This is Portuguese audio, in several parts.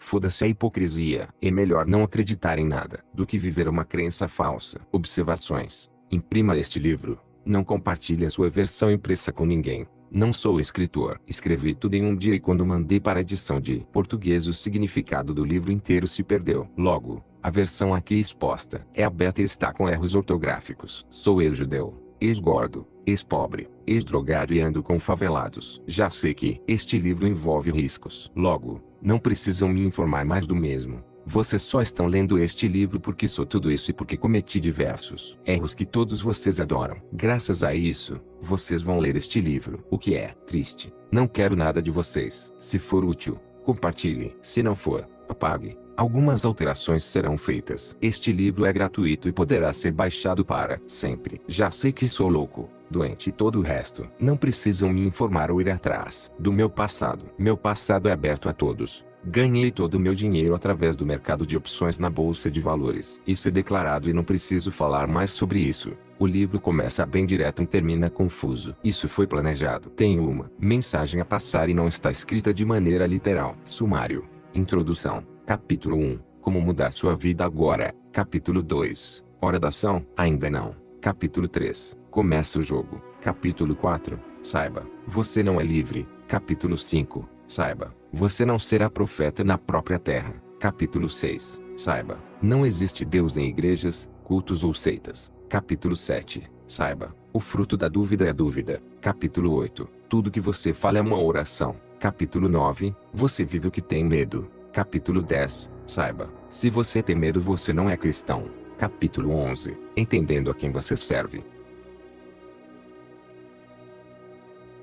Foda-se a hipocrisia. É melhor não acreditar em nada do que viver uma crença falsa. Observações. Imprima este livro. Não compartilhe a sua versão impressa com ninguém. Não sou escritor. Escrevi tudo em um dia e quando mandei para a edição de português o significado do livro inteiro se perdeu. Logo, a versão aqui exposta é aberta e está com erros ortográficos. Sou ex-judeu, ex-gordo, ex-pobre, ex-drogado e ando com favelados. Já sei que este livro envolve riscos. Logo, não precisam me informar mais do mesmo. Vocês só estão lendo este livro porque sou tudo isso e porque cometi diversos erros que todos vocês adoram. Graças a isso, vocês vão ler este livro. O que é triste. Não quero nada de vocês. Se for útil, compartilhe. Se não for, apague. Algumas alterações serão feitas. Este livro é gratuito e poderá ser baixado para sempre. Já sei que sou louco, doente e todo o resto. Não precisam me informar ou ir atrás do meu passado. Meu passado é aberto a todos. Ganhei todo o meu dinheiro através do mercado de opções na bolsa de valores. Isso é declarado e não preciso falar mais sobre isso. O livro começa bem direto e termina confuso. Isso foi planejado. Tenho uma mensagem a passar e não está escrita de maneira literal. Sumário. Introdução. Capítulo 1. Como mudar sua vida agora. Capítulo 2. Hora da ação. Ainda não. Capítulo 3. Começa o jogo. Capítulo 4. Saiba, você não é livre. Capítulo 5. Saiba, você não será profeta na própria terra. Capítulo 6. Saiba, não existe Deus em igrejas, cultos ou seitas. Capítulo 7. Saiba, o fruto da dúvida é a dúvida. Capítulo 8. Tudo que você fala é uma oração. Capítulo 9. Você vive o que tem medo. Capítulo 10. Saiba, se você tem medo você não é cristão. Capítulo 11. Entendendo a quem você serve.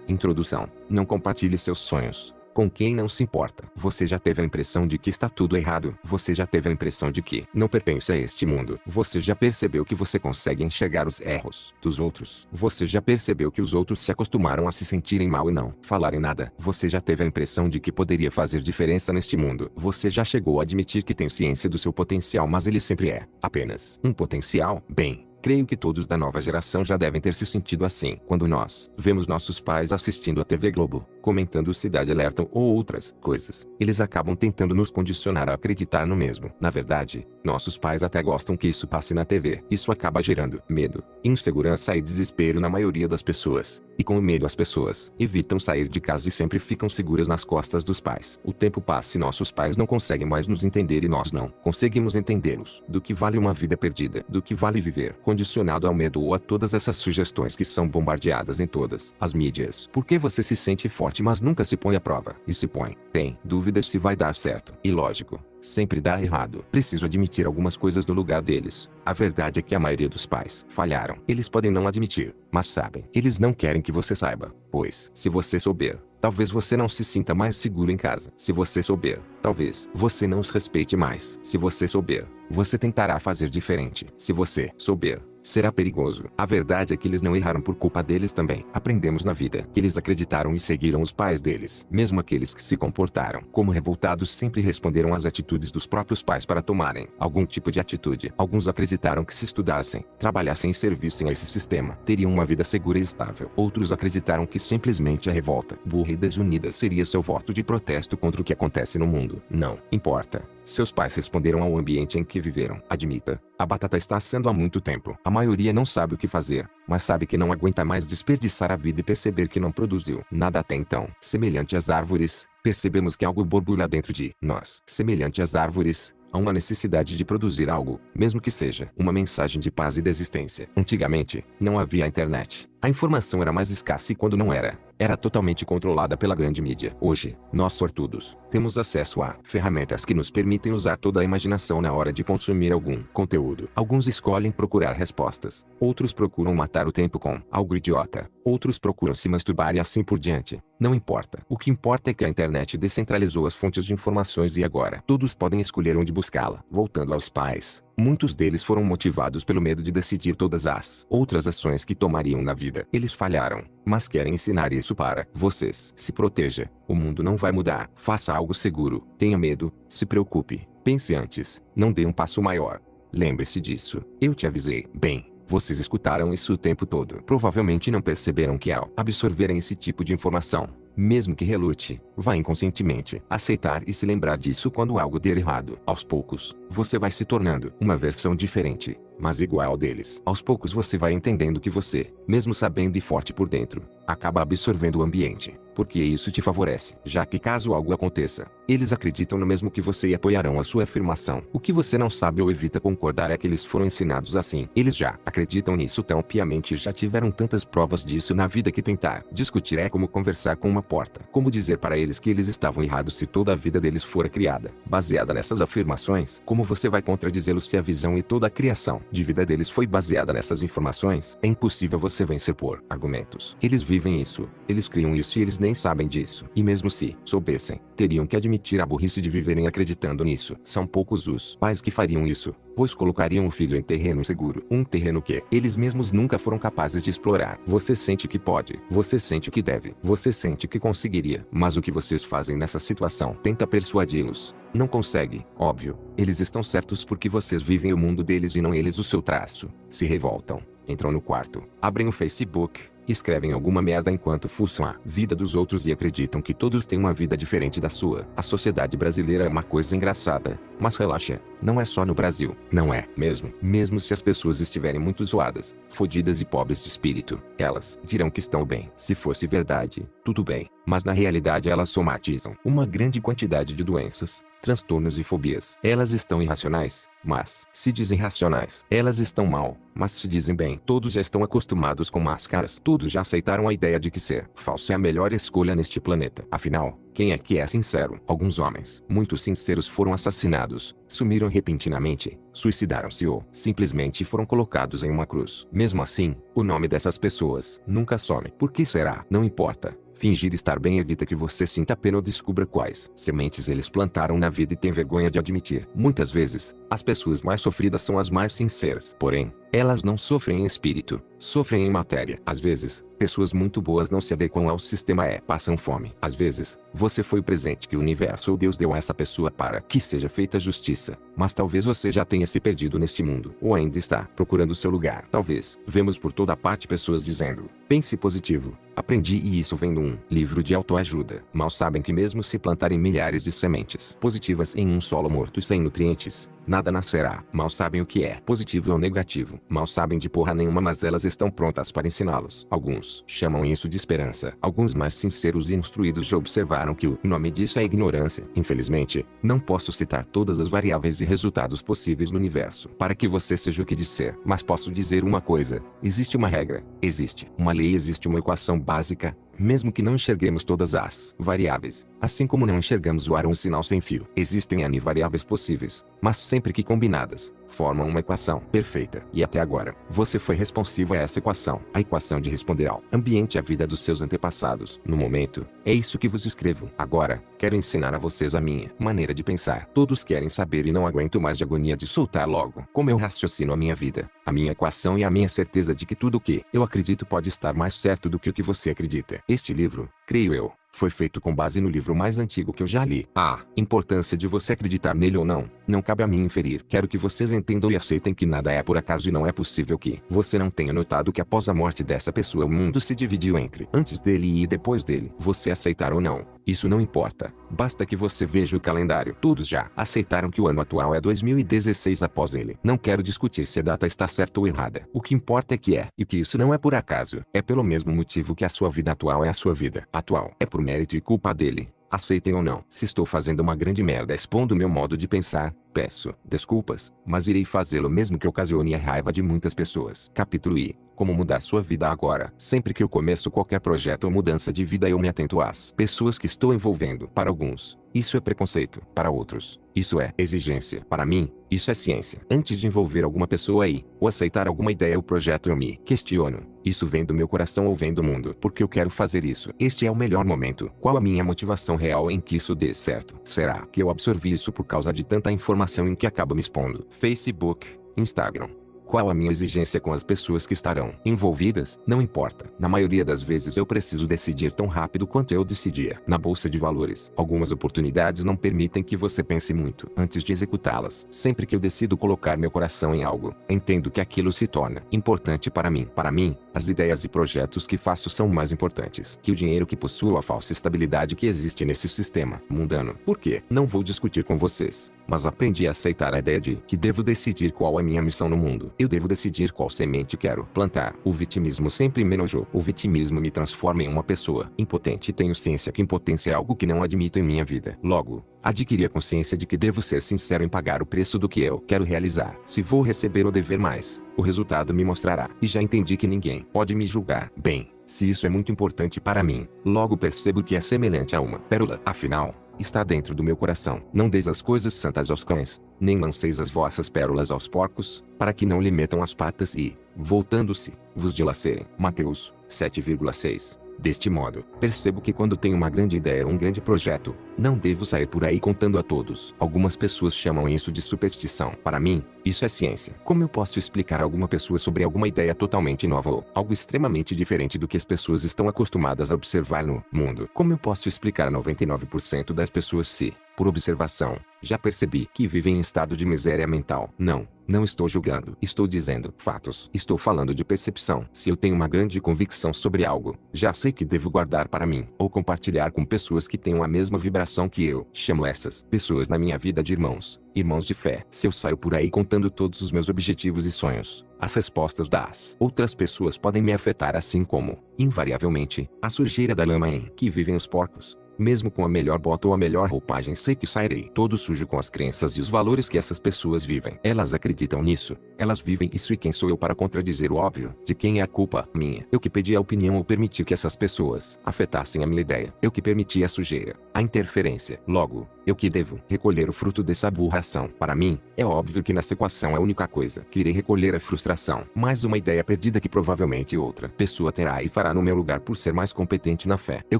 Introdução. Não compartilhe seus sonhos com quem não se importa. Você já teve a impressão de que está tudo errado. Você já teve a impressão de que não pertence a este mundo. Você já percebeu que você consegue enxergar os erros dos outros. Você já percebeu que os outros se acostumaram a se sentirem mal e não falarem nada. Você já teve a impressão de que poderia fazer diferença neste mundo. Você já chegou a admitir que tem ciência do seu potencial, mas ele sempre é apenas um potencial? Bem, creio que todos da nova geração já devem ter se sentido assim. Quando nós vemos nossos pais assistindo a TV Globo, comentando Cidade Alerta ou outras coisas, eles acabam tentando nos condicionar a acreditar no mesmo. Na verdade, nossos pais até gostam que isso passe na TV. Isso acaba gerando medo, insegurança e desespero na maioria das pessoas. E com o medo as pessoas evitam sair de casa e sempre ficam seguras nas costas dos pais. O tempo passa e nossos pais não conseguem mais nos entender e nós não conseguimos entendê-los. Do que vale uma vida perdida? Do que vale viver condicionado ao medo ou a todas essas sugestões que são bombardeadas em todas as mídias? Por que você se sente forte mas nunca se põe à prova? E se põe, tem dúvidas se vai dar certo. E lógico, sempre dá errado. Preciso admitir algumas coisas no lugar deles. A verdade é que a maioria dos pais falharam. Eles podem não admitir, mas sabem. Eles não querem que você saiba, pois, se você souber, talvez você não se sinta mais seguro em casa. Se você souber, talvez você não os respeite mais. Se você souber, você tentará fazer diferente. Se você souber, será perigoso. A verdade é que eles não erraram por culpa deles também. Aprendemos na vida que eles acreditaram e seguiram os pais deles. Mesmo aqueles que se comportaram como revoltados sempre responderam às atitudes dos próprios pais para tomarem algum tipo de atitude. Alguns acreditaram que se estudassem, trabalhassem e servissem a esse sistema, teriam uma vida segura e estável. Outros acreditaram que simplesmente a revolta burra e desunida seria seu voto de protesto contra o que acontece no mundo. Não importa. Seus pais responderam ao ambiente em que viveram. Admita, a batata está assando há muito tempo. A maioria não sabe o que fazer, mas sabe que não aguenta mais desperdiçar a vida e perceber que não produziu nada até então. Semelhante às árvores, percebemos que algo borbulha dentro de nós. Semelhante às árvores, há uma necessidade de produzir algo, mesmo que seja uma mensagem de paz e desistência. Antigamente, não havia internet. A informação era mais escassa e quando não era totalmente controlada pela grande mídia. Hoje, nós sortudos, temos acesso a ferramentas que nos permitem usar toda a imaginação na hora de consumir algum conteúdo. Alguns escolhem procurar respostas, outros procuram matar o tempo com algo idiota, outros procuram se masturbar e assim por diante. Não importa. O que importa é que a internet descentralizou as fontes de informações e agora todos podem escolher onde buscá-la. Voltando aos pais, muitos deles foram motivados pelo medo de decidir todas as outras ações que tomariam na vida. Eles falharam, mas querem ensinar isso para vocês. Se proteja. O mundo não vai mudar. Faça algo seguro. Tenha medo. Se preocupe. Pense antes. Não dê um passo maior. Lembre-se disso. Eu te avisei. Bem, vocês escutaram isso o tempo todo. Provavelmente não perceberam que ao absorverem esse tipo de informação, Mesmo que relute, vai inconscientemente aceitar e se lembrar disso quando algo der errado. Aos poucos, você vai se tornando uma versão diferente, mas igual deles. Aos poucos você vai entendendo que você, mesmo sabendo e forte por dentro, acaba absorvendo o ambiente, porque isso te favorece. Já que caso algo aconteça, eles acreditam no mesmo que você e apoiarão a sua afirmação. O que você não sabe ou evita concordar é que eles foram ensinados assim. Eles já acreditam nisso tão piamente e já tiveram tantas provas disso na vida que tentar discutir é como conversar com uma porta. Como dizer para eles que eles estavam errados se toda a vida deles fora criada baseada nessas afirmações? Como você vai contradizê-los se a visão e toda a criação de vida deles foi baseada nessas informações? É impossível você vencer por argumentos. Eles vivem isso, eles criam isso e eles nem sabem disso. E mesmo se soubessem, teriam que admitir a burrice de viverem acreditando nisso. São poucos os pais que fariam isso, pois colocariam o filho em terreno inseguro. Um terreno que eles mesmos nunca foram capazes de explorar. Você sente que pode, você sente que deve, você sente que conseguiria. Mas o que vocês fazem nessa situação? Tenta persuadi-los. Não consegue, óbvio. Eles estão certos porque vocês vivem o mundo deles e não eles o seu traço. Se revoltam, entram no quarto, abrem o Facebook, escrevem alguma merda enquanto fuçam a vida dos outros e acreditam que todos têm uma vida diferente da sua. A sociedade brasileira é uma coisa engraçada, mas relaxa, não é só no Brasil. Não é mesmo. Mesmo se as pessoas estiverem muito zoadas, fodidas e pobres de espírito, elas dirão que estão bem. Se fosse verdade, tudo bem, mas na realidade elas somatizam uma grande quantidade de doenças, transtornos e fobias. Elas estão irracionais, mas se dizem racionais. Elas estão mal, mas se dizem bem. Todos já estão acostumados com máscaras. Todos já aceitaram a ideia de que ser falso é a melhor escolha neste planeta. Afinal, quem é que é sincero? Alguns homens, muito sinceros, foram assassinados, sumiram repentinamente, suicidaram-se ou simplesmente foram colocados em uma cruz. Mesmo assim, o nome dessas pessoas nunca some. Por que será? Não importa. Fingir estar bem evita que você sinta pena ou descubra quais sementes eles plantaram na vida e tem vergonha de admitir. Muitas vezes, as pessoas mais sofridas são as mais sinceras. Porém, elas não sofrem em espírito, sofrem em matéria. Às vezes, pessoas muito boas não se adequam ao sistema e passam fome. Às vezes, você foi o presente que o universo ou Deus deu a essa pessoa para que seja feita justiça. Mas talvez você já tenha se perdido neste mundo, ou ainda está procurando seu lugar. Talvez. Vemos por toda parte pessoas dizendo: pense positivo. Aprendi e isso vem de um livro de autoajuda. Mal sabem que mesmo se plantarem milhares de sementes positivas em um solo morto e sem nutrientes, nada nascerá. Mal sabem o que é positivo ou negativo. Mal sabem de porra nenhuma, mas elas estão prontas para ensiná-los. Alguns chamam isso de esperança. Alguns mais sinceros e instruídos já observaram que o nome disso é ignorância. Infelizmente, não posso citar todas as variáveis e resultados possíveis no universo para que você seja o que disser. Mas posso dizer uma coisa: existe uma regra, existe uma lei, existe uma equação básica. Mesmo que não enxerguemos todas as variáveis, assim como não enxergamos o ar ou um sinal sem fio, existem N variáveis possíveis, mas sempre que combinadas, formam uma equação perfeita. E até agora, você foi responsivo a essa equação, a equação de responder ao ambiente e à vida dos seus antepassados. No momento, é isso que vos escrevo. Agora, quero ensinar a vocês a minha maneira de pensar. Todos querem saber e não aguento mais de agonia de soltar logo como eu raciocino a minha vida, a minha equação e a minha certeza de que tudo o que eu acredito pode estar mais certo do que o que você acredita. Este livro, creio eu, foi feito com base no livro mais antigo que eu já li. A importância de você acreditar nele ou não cabe a mim inferir. Quero que vocês entendam e aceitem que nada é por acaso e não é possível que você não tenha notado que após a morte dessa pessoa o mundo se dividiu entre antes dele e depois dele. Você aceitar ou não, isso não importa. Basta que você veja o calendário. Todos já aceitaram que o ano atual é 2016 após ele. Não quero discutir se a data está certa ou errada. O que importa é que é, e que isso não é por acaso. É pelo mesmo motivo que a sua vida atual é a sua vida atual. É por mérito e culpa dele. Aceitem ou não. Se estou fazendo uma grande merda expondo meu modo de pensar, peço desculpas, mas irei fazê-lo mesmo que ocasione a raiva de muitas pessoas. Capítulo I. Como mudar sua vida agora. Sempre que eu começo qualquer projeto ou mudança de vida eu me atento às pessoas que estou envolvendo. Para alguns, isso é preconceito. Para outros, isso é exigência. Para mim, isso é ciência. Antes de envolver alguma pessoa aí, ou aceitar alguma ideia ou projeto eu me questiono. Isso vem do meu coração ou vem do mundo? Porque eu quero fazer isso. Este é o melhor momento. Qual a minha motivação real em que isso dê certo? Será que eu absorvi isso por causa de tanta informação em que acabo me expondo? Facebook, Instagram, Qual a minha exigência com as pessoas que estarão envolvidas? Não importa. Na maioria das vezes eu preciso decidir tão rápido quanto eu decidia. Na bolsa de valores, algumas oportunidades não permitem que você pense muito antes de executá-las. Sempre que eu decido colocar meu coração em algo, entendo que aquilo se torna importante para mim. Para mim, as ideias e projetos que faço são mais importantes que o dinheiro que possuo, a falsa estabilidade que existe nesse sistema mundano. Por quê? Não vou discutir com vocês, mas aprendi a aceitar a ideia de que devo decidir qual é minha missão no mundo. Eu devo decidir qual semente quero plantar. O vitimismo sempre me enojou. O vitimismo me transforma em uma pessoa impotente. Tenho ciência que impotência é algo que não admito em minha vida. Logo, adquiri a consciência de que devo ser sincero em pagar o preço do que eu quero realizar. Se vou receber ou dever mais, o resultado me mostrará. E já entendi que ninguém pode me julgar. Bem, se isso é muito importante para mim, logo percebo que é semelhante a uma pérola. Afinal, está dentro do meu coração. Não deis as coisas santas aos cães, nem lanceis as vossas pérolas aos porcos, para que não lhe metam as patas e, voltando-se, vos dilacerem. Mateus 7,6. Deste modo, percebo que quando tenho uma grande ideia ou um grande projeto, não devo sair por aí contando a todos. Algumas pessoas chamam isso de superstição. Para mim, isso é ciência. Como eu posso explicar a alguma pessoa sobre alguma ideia totalmente nova ou algo extremamente diferente do que as pessoas estão acostumadas a observar no mundo? Como eu posso explicar a 99% das pessoas se, por observação, já percebi que vivem em estado de miséria mental? Não estou julgando. Estou dizendo fatos. Estou falando de percepção. Se eu tenho uma grande convicção sobre algo, já sei que devo guardar para mim, ou compartilhar com pessoas que tenham a mesma vibração que eu. Chamo essas pessoas na minha vida de irmãos de fé. Se eu saio por aí contando todos os meus objetivos e sonhos, as respostas das outras pessoas podem me afetar, assim como, invariavelmente, a sujeira da lama em que vivem os porcos. Mesmo com a melhor bota ou a melhor roupagem, sei que sairei todo sujo com as crenças e os valores que essas pessoas vivem. Elas acreditam nisso. Elas vivem isso, e quem sou eu para contradizer o óbvio? De quem é a culpa? Minha. Eu que pedi a opinião ou permiti que essas pessoas afetassem a minha ideia. Eu que permiti a sujeira, a interferência. Logo, eu que devo recolher o fruto dessa aberração. Para mim, é óbvio que nessa equação a única coisa que irei recolher é frustração. Mais uma ideia perdida que provavelmente outra pessoa terá e fará no meu lugar por ser mais competente na fé. Eu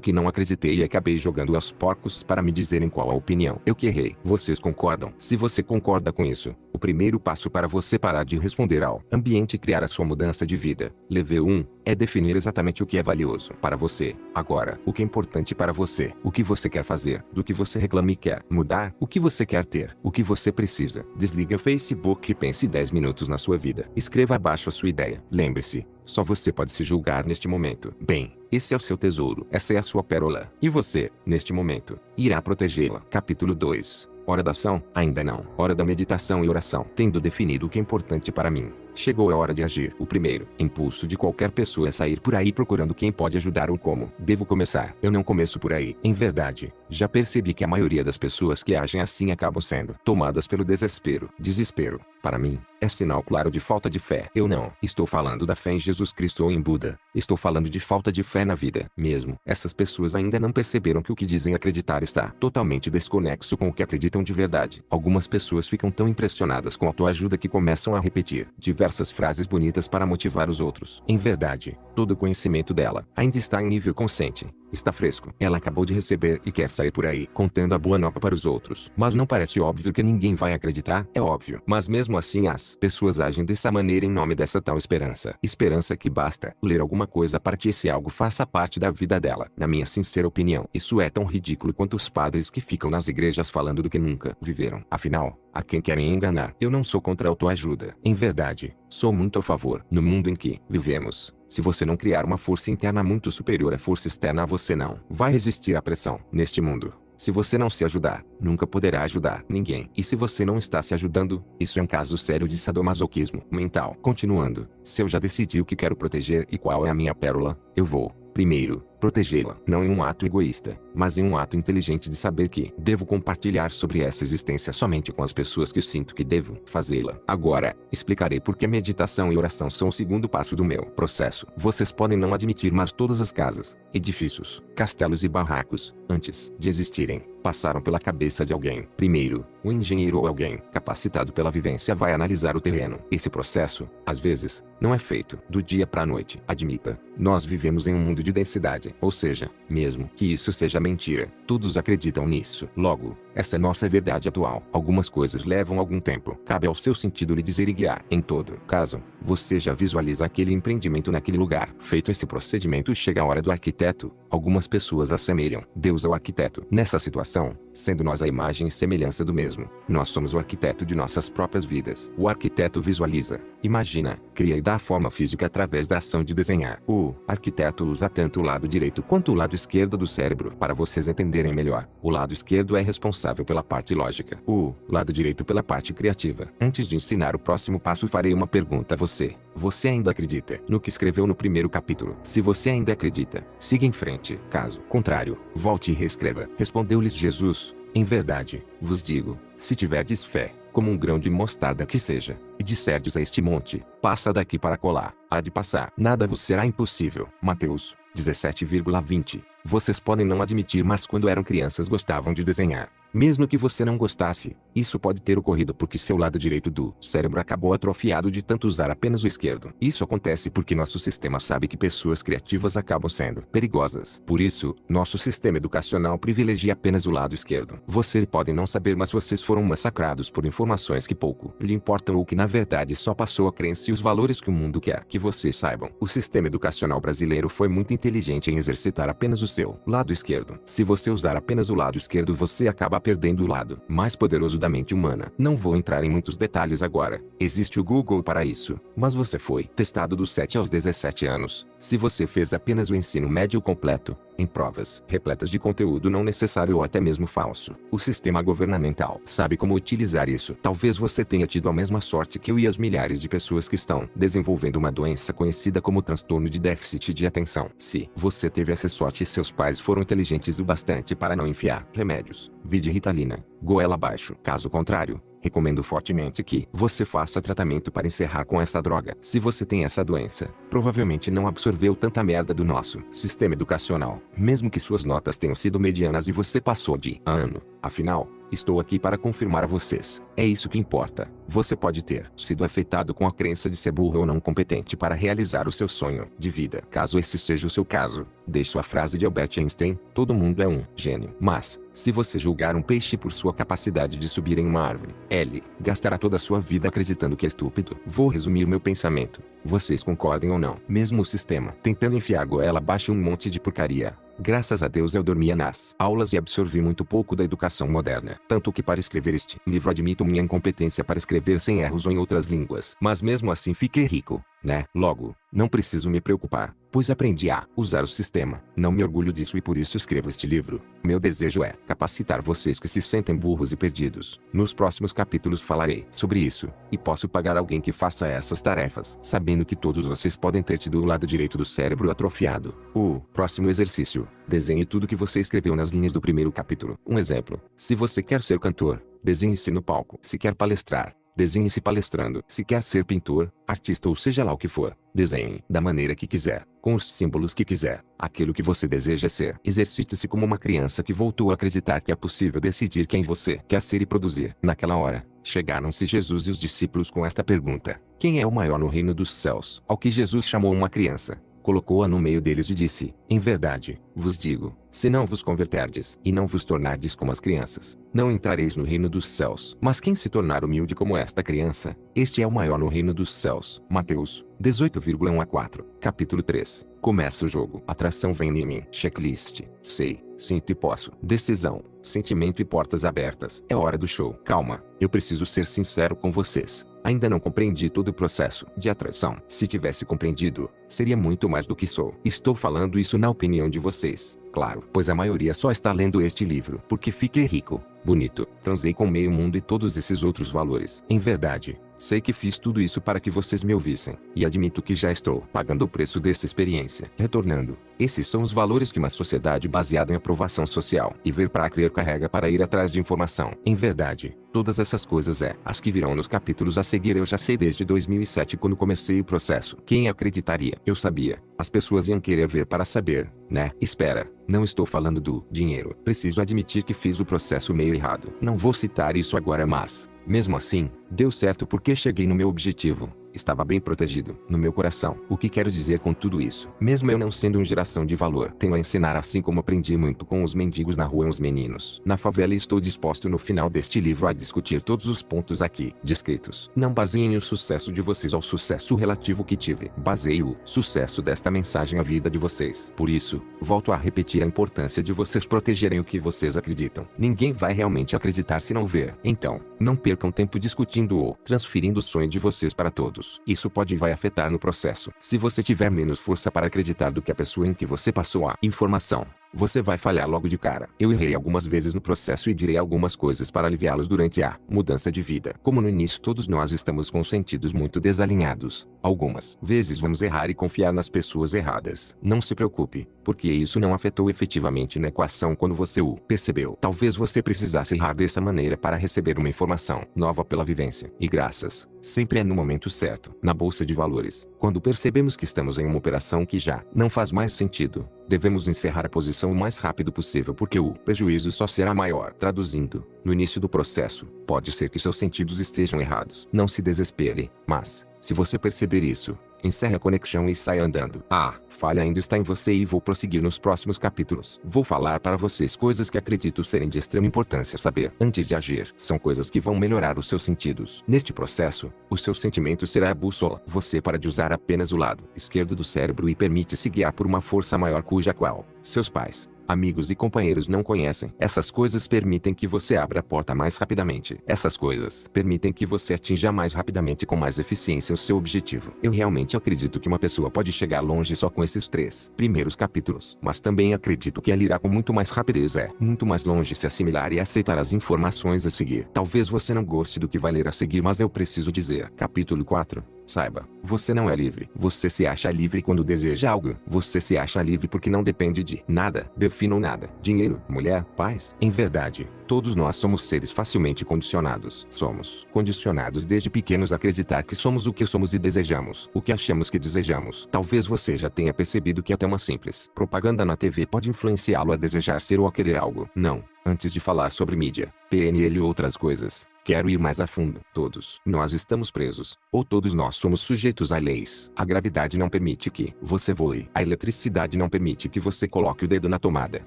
que não acreditei e acabei jogando aos porcos para me dizerem qual a opinião. Eu que errei. Vocês concordam? Se você concorda com isso, o primeiro passo para você parar de responder ao ambiente e criar a sua mudança de vida, level 1, é definir exatamente o que é valioso para você. Agora, o que é importante para você, o que você quer fazer, do que você reclama e quer mudar, o que você quer ter, o que você precisa. Desligue o Facebook e pense 10 minutos na sua vida. Escreva abaixo a sua ideia. Lembre-se, só você pode se julgar neste momento. Bem, esse é o seu tesouro. Essa é a sua pérola. E você, neste momento, irá protegê-la. Capítulo 2. Hora da ação? Ainda não. Hora da meditação e oração. Tendo definido o que é importante para mim, chegou a hora de agir. O primeiro impulso de qualquer pessoa é sair por aí procurando quem pode ajudar ou como devo começar. Eu não começo por aí. Em verdade, já percebi que a maioria das pessoas que agem assim acabam sendo tomadas pelo desespero. Desespero, para mim, é sinal claro de falta de fé. Eu não estou falando da fé em Jesus Cristo ou em Buda. Estou falando de falta de fé na vida mesmo. Essas pessoas ainda não perceberam que o que dizem acreditar está totalmente desconexo com o que acreditam de verdade. Algumas pessoas ficam tão impressionadas com a autoajuda que começam a repetir diversas frases bonitas para motivar os outros. Em verdade, todo o conhecimento dela ainda está em nível consciente. Está fresco. Ela acabou de receber e quer sair por aí contando a boa nova para os outros. Mas não parece óbvio que ninguém vai acreditar? É óbvio. Mas mesmo assim as pessoas agem dessa maneira em nome dessa tal esperança. Esperança que basta ler alguma coisa para que esse algo faça parte da vida dela. Na minha sincera opinião, isso é tão ridículo quanto os padres que ficam nas igrejas falando do que nunca viveram. Afinal, a quem querem enganar? Eu não sou contra a autoajuda. Em verdade, sou muito a favor. No mundo em que vivemos, se você não criar uma força interna muito superior à força externa, você não vai resistir à pressão. Neste mundo, se você não se ajudar, nunca poderá ajudar ninguém. E se você não está se ajudando, isso é um caso sério de sadomasoquismo mental. Continuando, se eu já decidi o que quero proteger e qual é a minha pérola, eu vou, primeiro, protegê-la. Não em um ato egoísta, mas em um ato inteligente de saber que devo compartilhar sobre essa existência somente com as pessoas que eu sinto que devo fazê-la. Agora, explicarei por que meditação e oração são o segundo passo do meu processo. Vocês podem não admitir, mas todas as casas, edifícios, castelos e barracos, antes de existirem, passaram pela cabeça de alguém. Primeiro, um engenheiro ou alguém capacitado pela vivência vai analisar o terreno. Esse processo, às vezes, não é feito do dia para a noite. Admita, nós vivemos em um mundo de densidade. verdade. Ou seja, mesmo que isso seja mentira, todos acreditam nisso. Logo, essa é nossa verdade atual. Algumas coisas levam algum tempo. Cabe ao seu sentido lhe dizer e guiar. Em todo caso, você já visualiza aquele empreendimento naquele lugar. Feito esse procedimento, chega a hora do arquiteto. Algumas pessoas assemelham Deus ao arquiteto. Nessa situação, sendo nós a imagem e semelhança do mesmo, nós somos o arquiteto de nossas próprias vidas. O arquiteto visualiza, imagina, cria e dá forma física através da ação de desenhar. O arquiteto usa tanto o lado direito quanto o lado esquerdo do cérebro. Para vocês entenderem melhor, o lado esquerdo é responsável pela parte lógica, o lado direito pela parte criativa. Antes de ensinar o próximo passo, farei uma pergunta a você. Você ainda acredita no que escreveu no primeiro capítulo? Se você ainda acredita, siga em frente. Caso contrário, volte e reescreva. Respondeu-lhes Jesus: em verdade, vos digo, se tiverdes fé, como um grão de mostarda que seja, e disserdes a este monte, passa daqui para colar, há de passar. Nada vos será impossível. Mateus 17,20. Vocês podem não admitir, mas quando eram crianças gostavam de desenhar. Mesmo que você não gostasse, isso pode ter ocorrido porque seu lado direito do cérebro acabou atrofiado de tanto usar apenas o esquerdo. Isso acontece porque nosso sistema sabe que pessoas criativas acabam sendo perigosas. Por isso, nosso sistema educacional privilegia apenas o lado esquerdo. Vocês podem não saber, mas vocês foram massacrados por informações que pouco lhe importam ou que na verdade só passou a crença e os valores que o mundo quer que vocês saibam. O sistema educacional brasileiro foi muito inteligente em exercitar apenas o seu lado esquerdo. Se você usar apenas o lado esquerdo, você acaba perdendo o lado mais poderoso da mente humana. Não vou entrar em muitos detalhes agora. Existe o Google para isso. Mas você foi testado dos 7 aos 17 anos. Se você fez apenas o ensino médio completo, em provas repletas de conteúdo não necessário ou até mesmo falso, o sistema governamental sabe como utilizar isso. Talvez você tenha tido a mesma sorte que eu e as milhares de pessoas que estão desenvolvendo uma doença conhecida como transtorno de déficit de atenção. Se você teve essa sorte e seus pais foram inteligentes o bastante para não enfiar remédios, vide Ritalina, goela abaixo. Caso contrário, recomendo fortemente que você faça tratamento para encerrar com essa droga. Se você tem essa doença, provavelmente não absorveu tanta merda do nosso sistema educacional, mesmo que suas notas tenham sido medianas e você passou de ano. Afinal, estou aqui para confirmar a vocês. É isso que importa. Você pode ter sido afetado com a crença de ser burro ou não competente para realizar o seu sonho de vida. Caso esse seja o seu caso, deixo a frase de Albert Einstein: todo mundo é um gênio. Mas, se você julgar um peixe por sua capacidade de subir em uma árvore, ele gastará toda a sua vida acreditando que é estúpido. Vou resumir meu pensamento. Vocês concordem ou não? Mesmo o sistema tentando enfiar goela abaixo um monte de porcaria. Graças a Deus eu dormia nas aulas e absorvi muito pouco da educação moderna. Tanto que para escrever este livro admito minha incompetência para escrever sem erros ou em outras línguas. Mas mesmo assim fiquei rico, né? Logo, não preciso me preocupar, pois aprendi a usar o sistema. Não me orgulho disso e por isso escrevo este livro. Meu desejo é capacitar vocês que se sentem burros e perdidos. Nos próximos capítulos falarei sobre isso, e posso pagar alguém que faça essas tarefas, sabendo que todos vocês podem ter tido o lado direito do cérebro atrofiado. O próximo exercício: desenhe tudo que você escreveu nas linhas do primeiro capítulo. Um exemplo: se você quer ser cantor, desenhe-se no palco. Se quer palestrar, desenhe-se palestrando. Se quer ser pintor, artista ou seja lá o que for, desenhe da maneira que quiser, com os símbolos que quiser, aquilo que você deseja ser. Exercite-se como uma criança que voltou a acreditar que é possível decidir quem você quer ser e produzir. Naquela hora, chegaram-se Jesus e os discípulos com esta pergunta: quem é o maior no reino dos céus? Ao que Jesus chamou uma criança, colocou-a no meio deles e disse: em verdade, vos digo, se não vos converterdes e não vos tornardes como as crianças, não entrareis no reino dos céus. Mas quem se tornar humilde como esta criança, este é o maior no reino dos céus. Mateus 18,1 a 4. Capítulo 3. Começa o jogo. Atração vem em mim. Checklist. Sei, sinto e posso. Decisão, sentimento e portas abertas. É hora do show. Calma, eu preciso ser sincero com vocês. Ainda não compreendi todo o processo de atração. Se tivesse compreendido, seria muito mais do que sou. Estou falando isso na opinião de vocês, claro, pois a maioria só está lendo este livro porque fiquei rico, bonito, transei com meio mundo e todos esses outros valores. Em verdade, sei que fiz tudo isso para que vocês me ouvissem, e admito que já estou pagando o preço dessa experiência. Retornando, esses são os valores que uma sociedade baseada em aprovação social e ver para crer carrega para ir atrás de informação. Em verdade, todas essas coisas as que virão nos capítulos a seguir eu já sei desde 2007 quando comecei o processo. Quem acreditaria? Eu sabia. As pessoas iam querer ver para saber, né? Espera, não estou falando do dinheiro. Preciso admitir que fiz o processo meio errado. Não vou citar isso agora, mas mesmo assim, deu certo porque cheguei no meu objetivo. Estava bem protegido, no meu coração. O que quero dizer com tudo isso? Mesmo eu não sendo uma geração de valor, tenho a ensinar assim como aprendi muito com os mendigos na rua e os meninos na favela, e estou disposto no final deste livro a discutir todos os pontos aqui descritos. Não baseiem o sucesso de vocês ao sucesso relativo que tive. Baseie o sucesso desta mensagem à vida de vocês. Por isso, volto a repetir a importância de vocês protegerem o que vocês acreditam. Ninguém vai realmente acreditar se não ver. Então, não percam tempo discutindo ou transferindo o sonho de vocês para todos. Isso pode e vai afetar no processo. Se você tiver menos força para acreditar do que a pessoa em que você passou a informação, você vai falhar logo de cara. Eu errei algumas vezes no processo e direi algumas coisas para aliviá-los durante a mudança de vida. Como no início todos nós estamos com sentidos muito desalinhados, algumas vezes vamos errar e confiar nas pessoas erradas. Não se preocupe, porque isso não afetou efetivamente na equação quando você o percebeu. Talvez você precisasse errar dessa maneira para receber uma informação nova pela vivência. E graças, sempre é no momento certo. Na bolsa de valores, quando percebemos que estamos em uma operação que já não faz mais sentido, devemos encerrar a posição o mais rápido possível porque o prejuízo só será maior. Traduzindo, no início do processo, pode ser que seus sentidos estejam errados. Não se desespere, mas, se você perceber isso, encerre a conexão e saia andando. A falha ainda está em você e vou prosseguir nos próximos capítulos. Vou falar para vocês coisas que acredito serem de extrema importância saber antes de agir. São coisas que vão melhorar os seus sentidos. Neste processo, o seu sentimento será a bússola. Você para de usar apenas o lado esquerdo do cérebro e permite-se guiar por uma força maior cuja qual seus pais, amigos e companheiros não conhecem. Essas coisas permitem que você abra a porta mais rapidamente. Essas coisas permitem que você atinja mais rapidamente e com mais eficiência o seu objetivo. Eu realmente acredito que uma pessoa pode chegar longe só com esses 3 primeiros capítulos. Mas também acredito que ela irá com muito mais rapidez muito mais longe se assimilar e aceitar as informações a seguir. Talvez você não goste do que vai ler a seguir, mas eu preciso dizer. Capítulo 4. Saiba, você não é livre. Você se acha livre quando deseja algo. Você se acha livre porque não depende de nada. Definam nada. Dinheiro, mulher, paz. Em verdade, todos nós somos seres facilmente condicionados. Somos condicionados desde pequenos a acreditar que somos o que somos e desejamos o que achamos que desejamos. Talvez você já tenha percebido que até uma simples propaganda na TV pode influenciá-lo a desejar ser ou a querer algo. Não. Antes de falar sobre mídia, PNL e outras coisas, quero ir mais a fundo. Todos nós estamos presos, ou todos nós somos sujeitos a leis. A gravidade não permite que você voe. A eletricidade não permite que você coloque o dedo na tomada.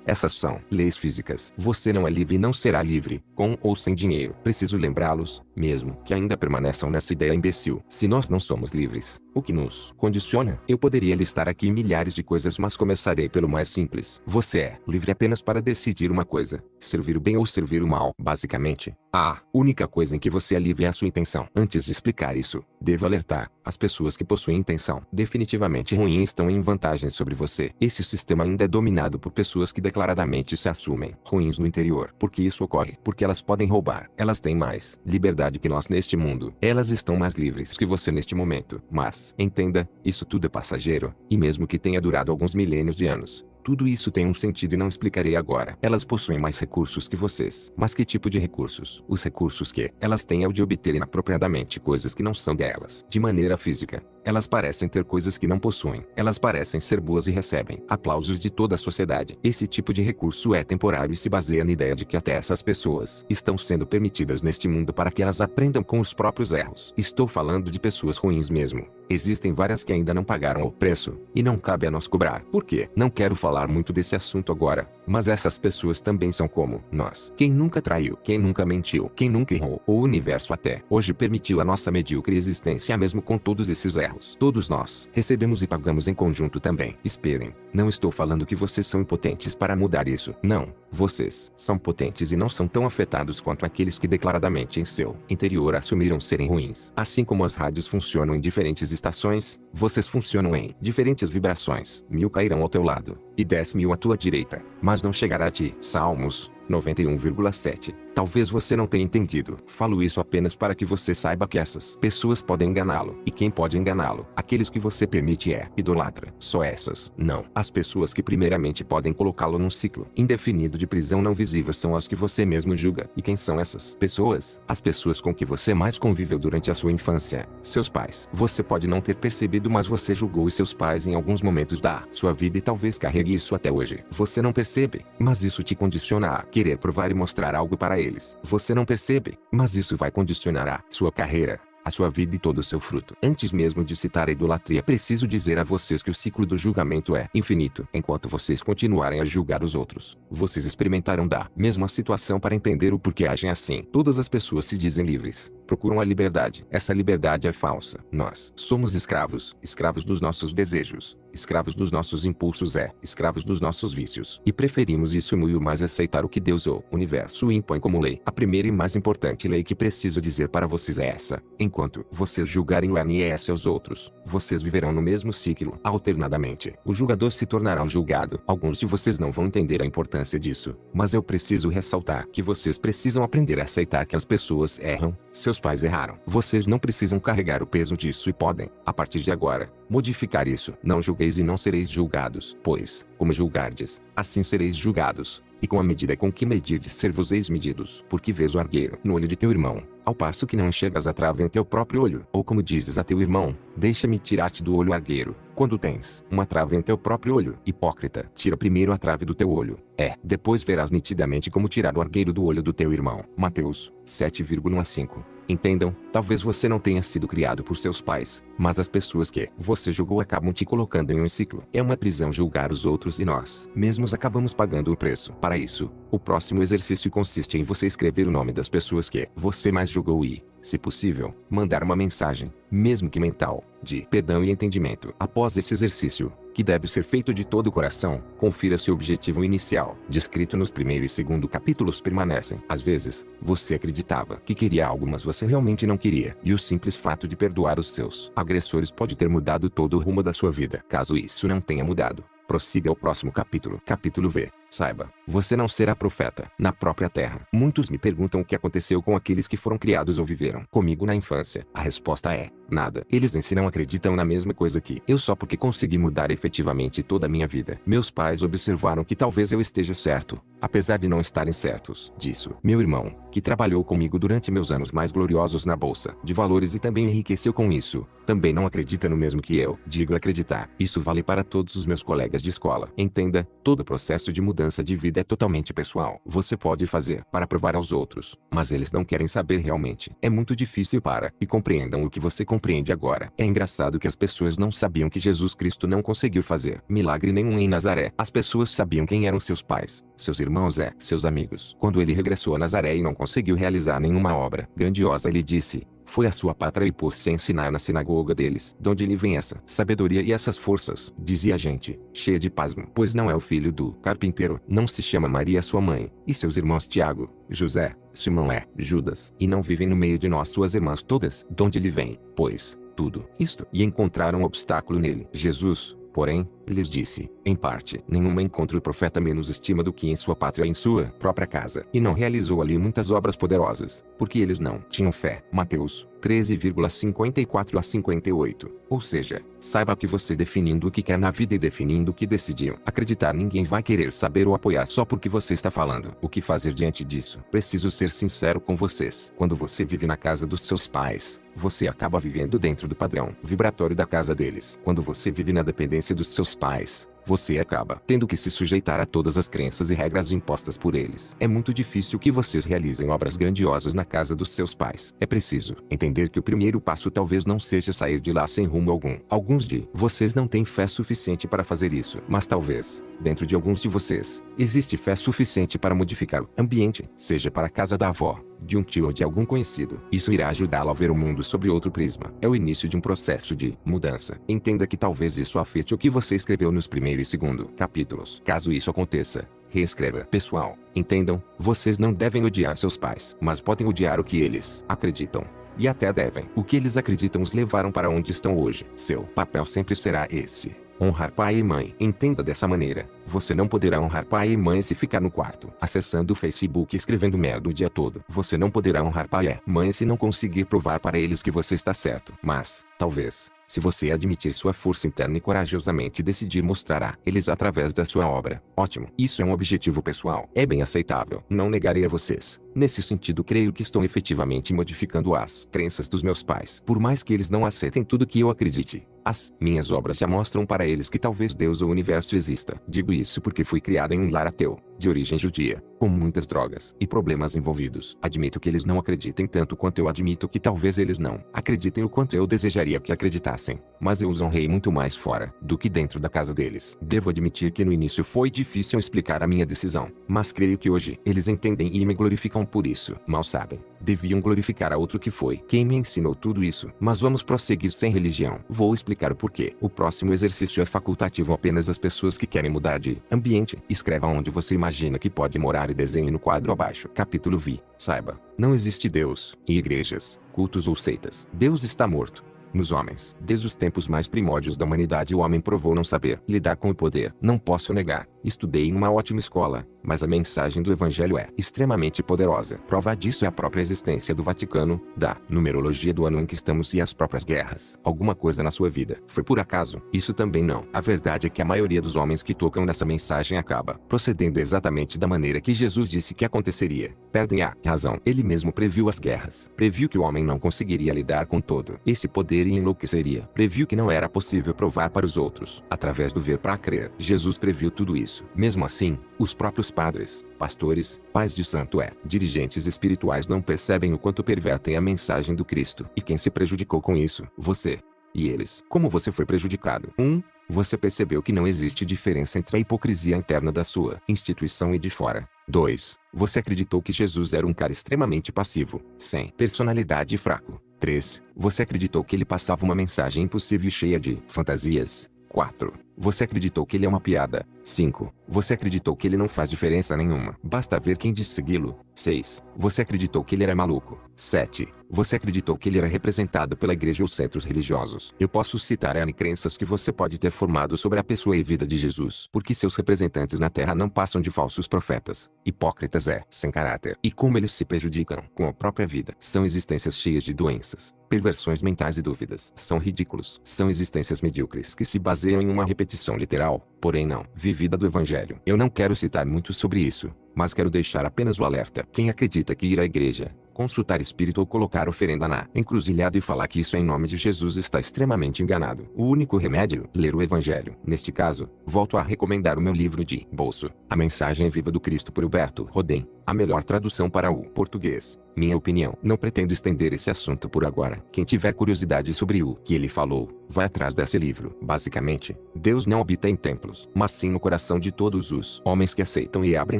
Essas são leis físicas. Você não é livre e não será livre, com ou sem dinheiro. Preciso lembrá-los, mesmo que ainda permaneçam nessa ideia imbecil. Se nós não somos livres, o que nos condiciona? Eu poderia listar aqui milhares de coisas, mas começarei pelo mais simples. Você é livre apenas para decidir uma coisa: servir o bem ou servir o mal. Basicamente, a única coisa em que você é livre é a sua intenção. Antes de explicar isso, devo alertar: as pessoas que possuem intenção definitivamente ruim estão em vantagem sobre você. Esse sistema ainda é dominado por pessoas que declaradamente se assumem ruins no interior. Por que isso ocorre? Porque elas podem roubar. Elas têm mais liberdade que nós neste mundo. Elas estão mais livres que você neste momento. Mas, entenda, isso tudo é passageiro, e mesmo que tenha durado alguns milênios de anos, tudo isso tem um sentido e não explicarei agora. Elas possuem mais recursos que vocês. Mas que tipo de recursos? Os recursos que elas têm é o de obter inapropriadamente coisas que não são delas. De maneira física, elas parecem ter coisas que não possuem. Elas parecem ser boas e recebem aplausos de toda a sociedade. Esse tipo de recurso é temporário e se baseia na ideia de que até essas pessoas estão sendo permitidas neste mundo para que elas aprendam com os próprios erros. Estou falando de pessoas ruins mesmo. Existem várias que ainda não pagaram o preço, e não cabe a nós cobrar. Por quê? Não quero falar muito desse assunto agora, mas essas pessoas também são como nós. Quem nunca traiu, quem nunca mentiu, quem nunca errou, o universo até hoje permitiu a nossa medíocre existência mesmo com todos esses erros. Todos nós recebemos e pagamos em conjunto também. Esperem, não estou falando que vocês são impotentes para mudar isso. Não, vocês são potentes e não são tão afetados quanto aqueles que declaradamente em seu interior assumiram serem ruins. Assim como as rádios funcionam em diferentes estações, vocês funcionam em diferentes vibrações. 1000 cairão ao teu lado, e 10.000 à tua direita, mas não chegará a ti. Salmos 91,7. Talvez você não tenha entendido. Falo isso apenas para que você saiba que essas pessoas podem enganá-lo. E quem pode enganá-lo? Aqueles que você permite idolatra. Só essas. Não. As pessoas que primeiramente podem colocá-lo num ciclo indefinido de prisão não visível são as que você mesmo julga. E quem são essas pessoas? As pessoas com que você mais conviveu durante a sua infância. Seus pais. Você pode não ter percebido, mas você julgou os seus pais em alguns momentos da sua vida e talvez carregue isso até hoje. Você não percebe, mas isso te condiciona a querer provar e mostrar algo para eles. Você não percebe, mas isso vai condicionar a sua carreira, a sua vida e todo o seu fruto. Antes mesmo de citar a idolatria, preciso dizer a vocês que o ciclo do julgamento é infinito. Enquanto vocês continuarem a julgar os outros, vocês experimentarão da mesma situação para entender o porquê agem assim. Todas as pessoas se dizem livres, procuram a liberdade. Essa liberdade é falsa. Nós somos escravos, escravos dos nossos desejos, escravos dos nossos impulsos, escravos dos nossos vícios. E preferimos isso muito mais aceitar o que Deus ou o universo impõe como lei. A primeira e mais importante lei que preciso dizer para vocês é essa: enquanto vocês julgarem o ANS aos outros, vocês viverão no mesmo ciclo. Alternadamente, o julgador se tornará o julgado. Alguns de vocês não vão entender a importância disso, mas eu preciso ressaltar que vocês precisam aprender a aceitar que as pessoas erram. Seus pais erraram. Vocês não precisam carregar o peso disso e podem, a partir de agora, modificar isso. Não julgueis e não sereis julgados, pois, como julgardes, assim sereis julgados. E com a medida com que medirdes ser-vos-eis medidos. Porque vês o argueiro no olho de teu irmão, ao passo que não enxergas a trave em teu próprio olho. Ou como dizes a teu irmão: deixa-me tirar-te do olho argueiro, quando tens uma trave em teu próprio olho. Hipócrita, tira primeiro a trave do teu olho, depois verás nitidamente como tirar o argueiro do olho do teu irmão. Mateus 7,15. Entendam, talvez você não tenha sido criado por seus pais, mas as pessoas que você julgou acabam te colocando em um ciclo. É uma prisão julgar os outros e nós mesmos acabamos pagando o preço. Para isso, o próximo exercício consiste em você escrever o nome das pessoas que você mais julgou e, se possível, mandar uma mensagem, mesmo que mental, de perdão e entendimento. Após esse exercício, que deve ser feito de todo o coração, confira se o objetivo inicial, descrito nos primeiro e segundo capítulos, permanecem. Às vezes, você acreditava que queria algo, mas você realmente não queria. E o simples fato de perdoar os seus agressores pode ter mudado todo o rumo da sua vida. Caso isso não tenha mudado, prossiga ao próximo capítulo. Capítulo V. Saiba, você não será profeta na própria terra. Muitos me perguntam o que aconteceu com aqueles que foram criados ou viveram comigo na infância. A resposta é: nada. Eles em si não acreditam na mesma coisa que eu só porque consegui mudar efetivamente toda a minha vida. Meus pais observaram que talvez eu esteja certo, apesar de não estarem certos disso. Meu irmão, que trabalhou comigo durante meus anos mais gloriosos na bolsa de valores e também enriqueceu com isso, também não acredita no mesmo que eu. Digo acreditar. Isso vale para todos os meus colegas de escola. Entenda, todo o processo de mudança de vida é totalmente pessoal. Você pode fazer para provar aos outros, mas eles não querem saber realmente. É muito difícil para que compreendam o que você compreende agora. É engraçado que as pessoas não sabiam que Jesus Cristo não conseguiu fazer milagre nenhum em Nazaré. As pessoas sabiam quem eram seus pais, seus irmãos seus amigos. Quando ele regressou a Nazaré e não conseguiu realizar nenhuma obra grandiosa, ele disse: foi a sua pátria e pôs-se a ensinar na sinagoga deles. De onde lhe vem essa sabedoria e essas forças? Dizia a gente, cheia de pasmo. Pois não é o filho do carpinteiro? Não se chama Maria sua mãe, e seus irmãos Tiago, José, Simão Judas, e não vivem no meio de nós suas irmãs todas? De onde lhe vem, pois, tudo isto? E encontraram um obstáculo nele. Jesus, porém, lhes disse: em parte, nenhuma encontra o profeta menos estima do que em sua pátria e em sua própria casa. E não realizou ali muitas obras poderosas, porque eles não tinham fé. Mateus 13,54 a 58. Ou seja, saiba que você definindo o que quer na vida e definindo o que decidiu acreditar, ninguém vai querer saber ou apoiar só porque você está falando. O que fazer diante disso? Preciso ser sincero com vocês. Quando você vive na casa dos seus pais, você acaba vivendo dentro do padrão vibratório da casa deles. Quando você vive na dependência dos seus pais, você acaba tendo que se sujeitar a todas as crenças e regras impostas por eles. É muito difícil que vocês realizem obras grandiosas na casa dos seus pais. É preciso entender que o primeiro passo talvez não seja sair de lá sem rumo algum. Alguns de vocês não têm fé suficiente para fazer isso, mas talvez, dentro de alguns de vocês, existe fé suficiente para modificar o ambiente, seja para a casa da avó, de um tio ou de algum conhecido. Isso irá ajudá-lo a ver o mundo sob outro prisma. É o início de um processo de mudança. Entenda que talvez isso afete o que você escreveu nos primeiro e segundo capítulos. Caso isso aconteça, reescreva. Pessoal, entendam, vocês não devem odiar seus pais, mas podem odiar o que eles acreditam. E até devem. O que eles acreditam os levaram para onde estão hoje. Seu papel sempre será esse: honrar pai e mãe. Entenda dessa maneira. Você não poderá honrar pai e mãe se ficar no quarto, acessando o Facebook e escrevendo merda o dia todo. Você não poderá honrar pai e mãe se não conseguir provar para eles que você está certo. Mas, talvez, se você admitir sua força interna e corajosamente decidir mostrar a eles através da sua obra, ótimo. Isso é um objetivo pessoal. É bem aceitável. Não negarei a vocês Nesse sentido, creio que estou efetivamente modificando as crenças dos meus pais. Por mais que eles não aceitem tudo que eu acredite, as minhas obras já mostram para eles que talvez Deus ou o universo exista. Digo isso porque fui criado em um lar ateu, de origem judia, com muitas drogas e problemas envolvidos. Admito que eles não acreditem tanto quanto eu admito que talvez eles não acreditem o quanto eu desejaria que acreditassem. Mas eu os honrei muito mais fora do que dentro da casa deles. Devo admitir que no início foi difícil explicar a minha decisão, mas creio que hoje eles entendem e me glorificam por isso. Mal sabem, deviam glorificar a outro que foi quem me ensinou tudo isso. Mas vamos prosseguir sem religião. Vou explicar o porquê. O próximo exercício é facultativo apenas às pessoas que querem mudar de ambiente. Escreva onde você imagina que pode morar e desenhe no quadro abaixo. Capítulo V. Saiba, não existe Deus em igrejas, cultos ou seitas. Deus está morto nos homens. Desde os tempos mais primórdios da humanidade, o homem provou não saber lidar com o poder. Não posso negar, estudei em uma ótima escola, mas a mensagem do Evangelho é extremamente poderosa. Prova disso é a própria existência do Vaticano, da numerologia do ano em que estamos e as próprias guerras. Alguma coisa na sua vida foi por acaso? Isso também não. A verdade é que a maioria dos homens que tocam nessa mensagem acaba procedendo exatamente da maneira que Jesus disse que aconteceria. Perdem a razão. Ele mesmo previu as guerras. Previu que o homem não conseguiria lidar com todo esse poder e enlouqueceria. Previu que não era possível provar para os outros, através do ver para crer. Jesus previu tudo isso. Mesmo assim, os próprios padres, pastores, pais de santo dirigentes espirituais não percebem o quanto pervertem a mensagem do Cristo. E quem se prejudicou com isso? Você. E eles. Como você foi prejudicado? 1. Você percebeu que não existe diferença entre a hipocrisia interna da sua instituição e de fora. 2. Você acreditou que Jesus era um cara extremamente passivo, sem personalidade e fraco. 3. Você acreditou que ele passava uma mensagem impossível e cheia de fantasias. 4. Você acreditou que ele é uma piada. 5. Você acreditou que ele não faz diferença nenhuma. Basta ver quem diz segui-lo. 6. Você acreditou que ele era maluco. 7. Você acreditou que ele era representado pela igreja ou centros religiosos. Eu posso citar N crenças que você pode ter formado sobre a pessoa e vida de Jesus. Porque seus representantes na terra não passam de falsos profetas, hipócritas sem caráter. E como eles se prejudicam com a própria vida. São existências cheias de doenças, perversões mentais e dúvidas. São ridículos. São existências medíocres que se baseiam em uma repetição literal, porém não vivida do Evangelho. Eu não quero citar muito sobre isso, mas quero deixar apenas o alerta. Quem acredita que ir à igreja, consultar espírito ou colocar oferenda na encruzilhada e falar que isso é em nome de Jesus está extremamente enganado. O único remédio, ler o Evangelho. Neste caso, volto a recomendar o meu livro de bolso, A Mensagem Viva do Cristo por Huberto Rodin, a melhor tradução para o português. Minha opinião. Não pretendo estender esse assunto por agora. Quem tiver curiosidade sobre o que ele falou, vai atrás desse livro. Basicamente, Deus não habita em templos, mas sim no coração de todos os homens que aceitam e abrem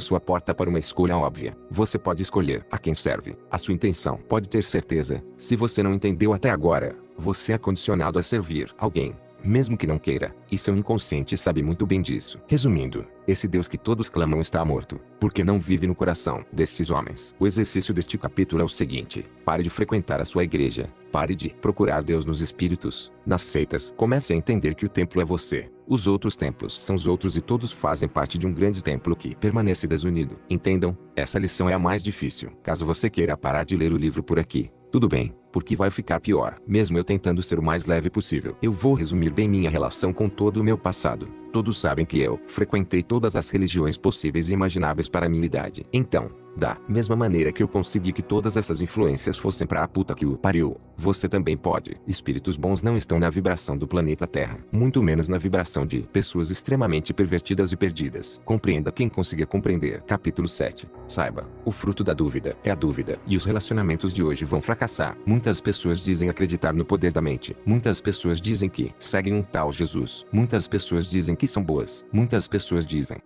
sua porta para uma escolha óbvia. Você pode escolher a quem serve. A sua intenção. Pode ter certeza, se você não entendeu até agora, você é condicionado a servir alguém, mesmo que não queira, e seu inconsciente sabe muito bem disso. Resumindo, esse Deus que todos clamam está morto, porque não vive no coração destes homens. O exercício deste capítulo é o seguinte: pare de frequentar a sua igreja, pare de procurar Deus nos espíritos, nas seitas. Comece a entender que o templo é você. Os outros templos são os outros e todos fazem parte de um grande templo que permanece desunido. Entendam, essa lição é a mais difícil. Caso você queira parar de ler o livro por aqui, tudo bem, porque vai ficar pior. Mesmo eu tentando ser o mais leve possível. Eu vou resumir bem minha relação com todo o meu passado. Todos sabem que eu frequentei todas as religiões possíveis e imagináveis para a minha idade. Então, da mesma maneira que eu consegui que todas essas influências fossem pra puta que o pariu, você também pode. Espíritos bons não estão na vibração do planeta Terra, muito menos na vibração de pessoas extremamente pervertidas e perdidas. Compreenda quem consiga compreender. Capítulo 7. Saiba, o fruto da dúvida é a dúvida, e os relacionamentos de hoje vão fracassar. Muitas pessoas dizem acreditar no poder da mente. Muitas pessoas dizem que seguem um tal Jesus. Muitas pessoas dizem que são boas. Muitas pessoas dizem,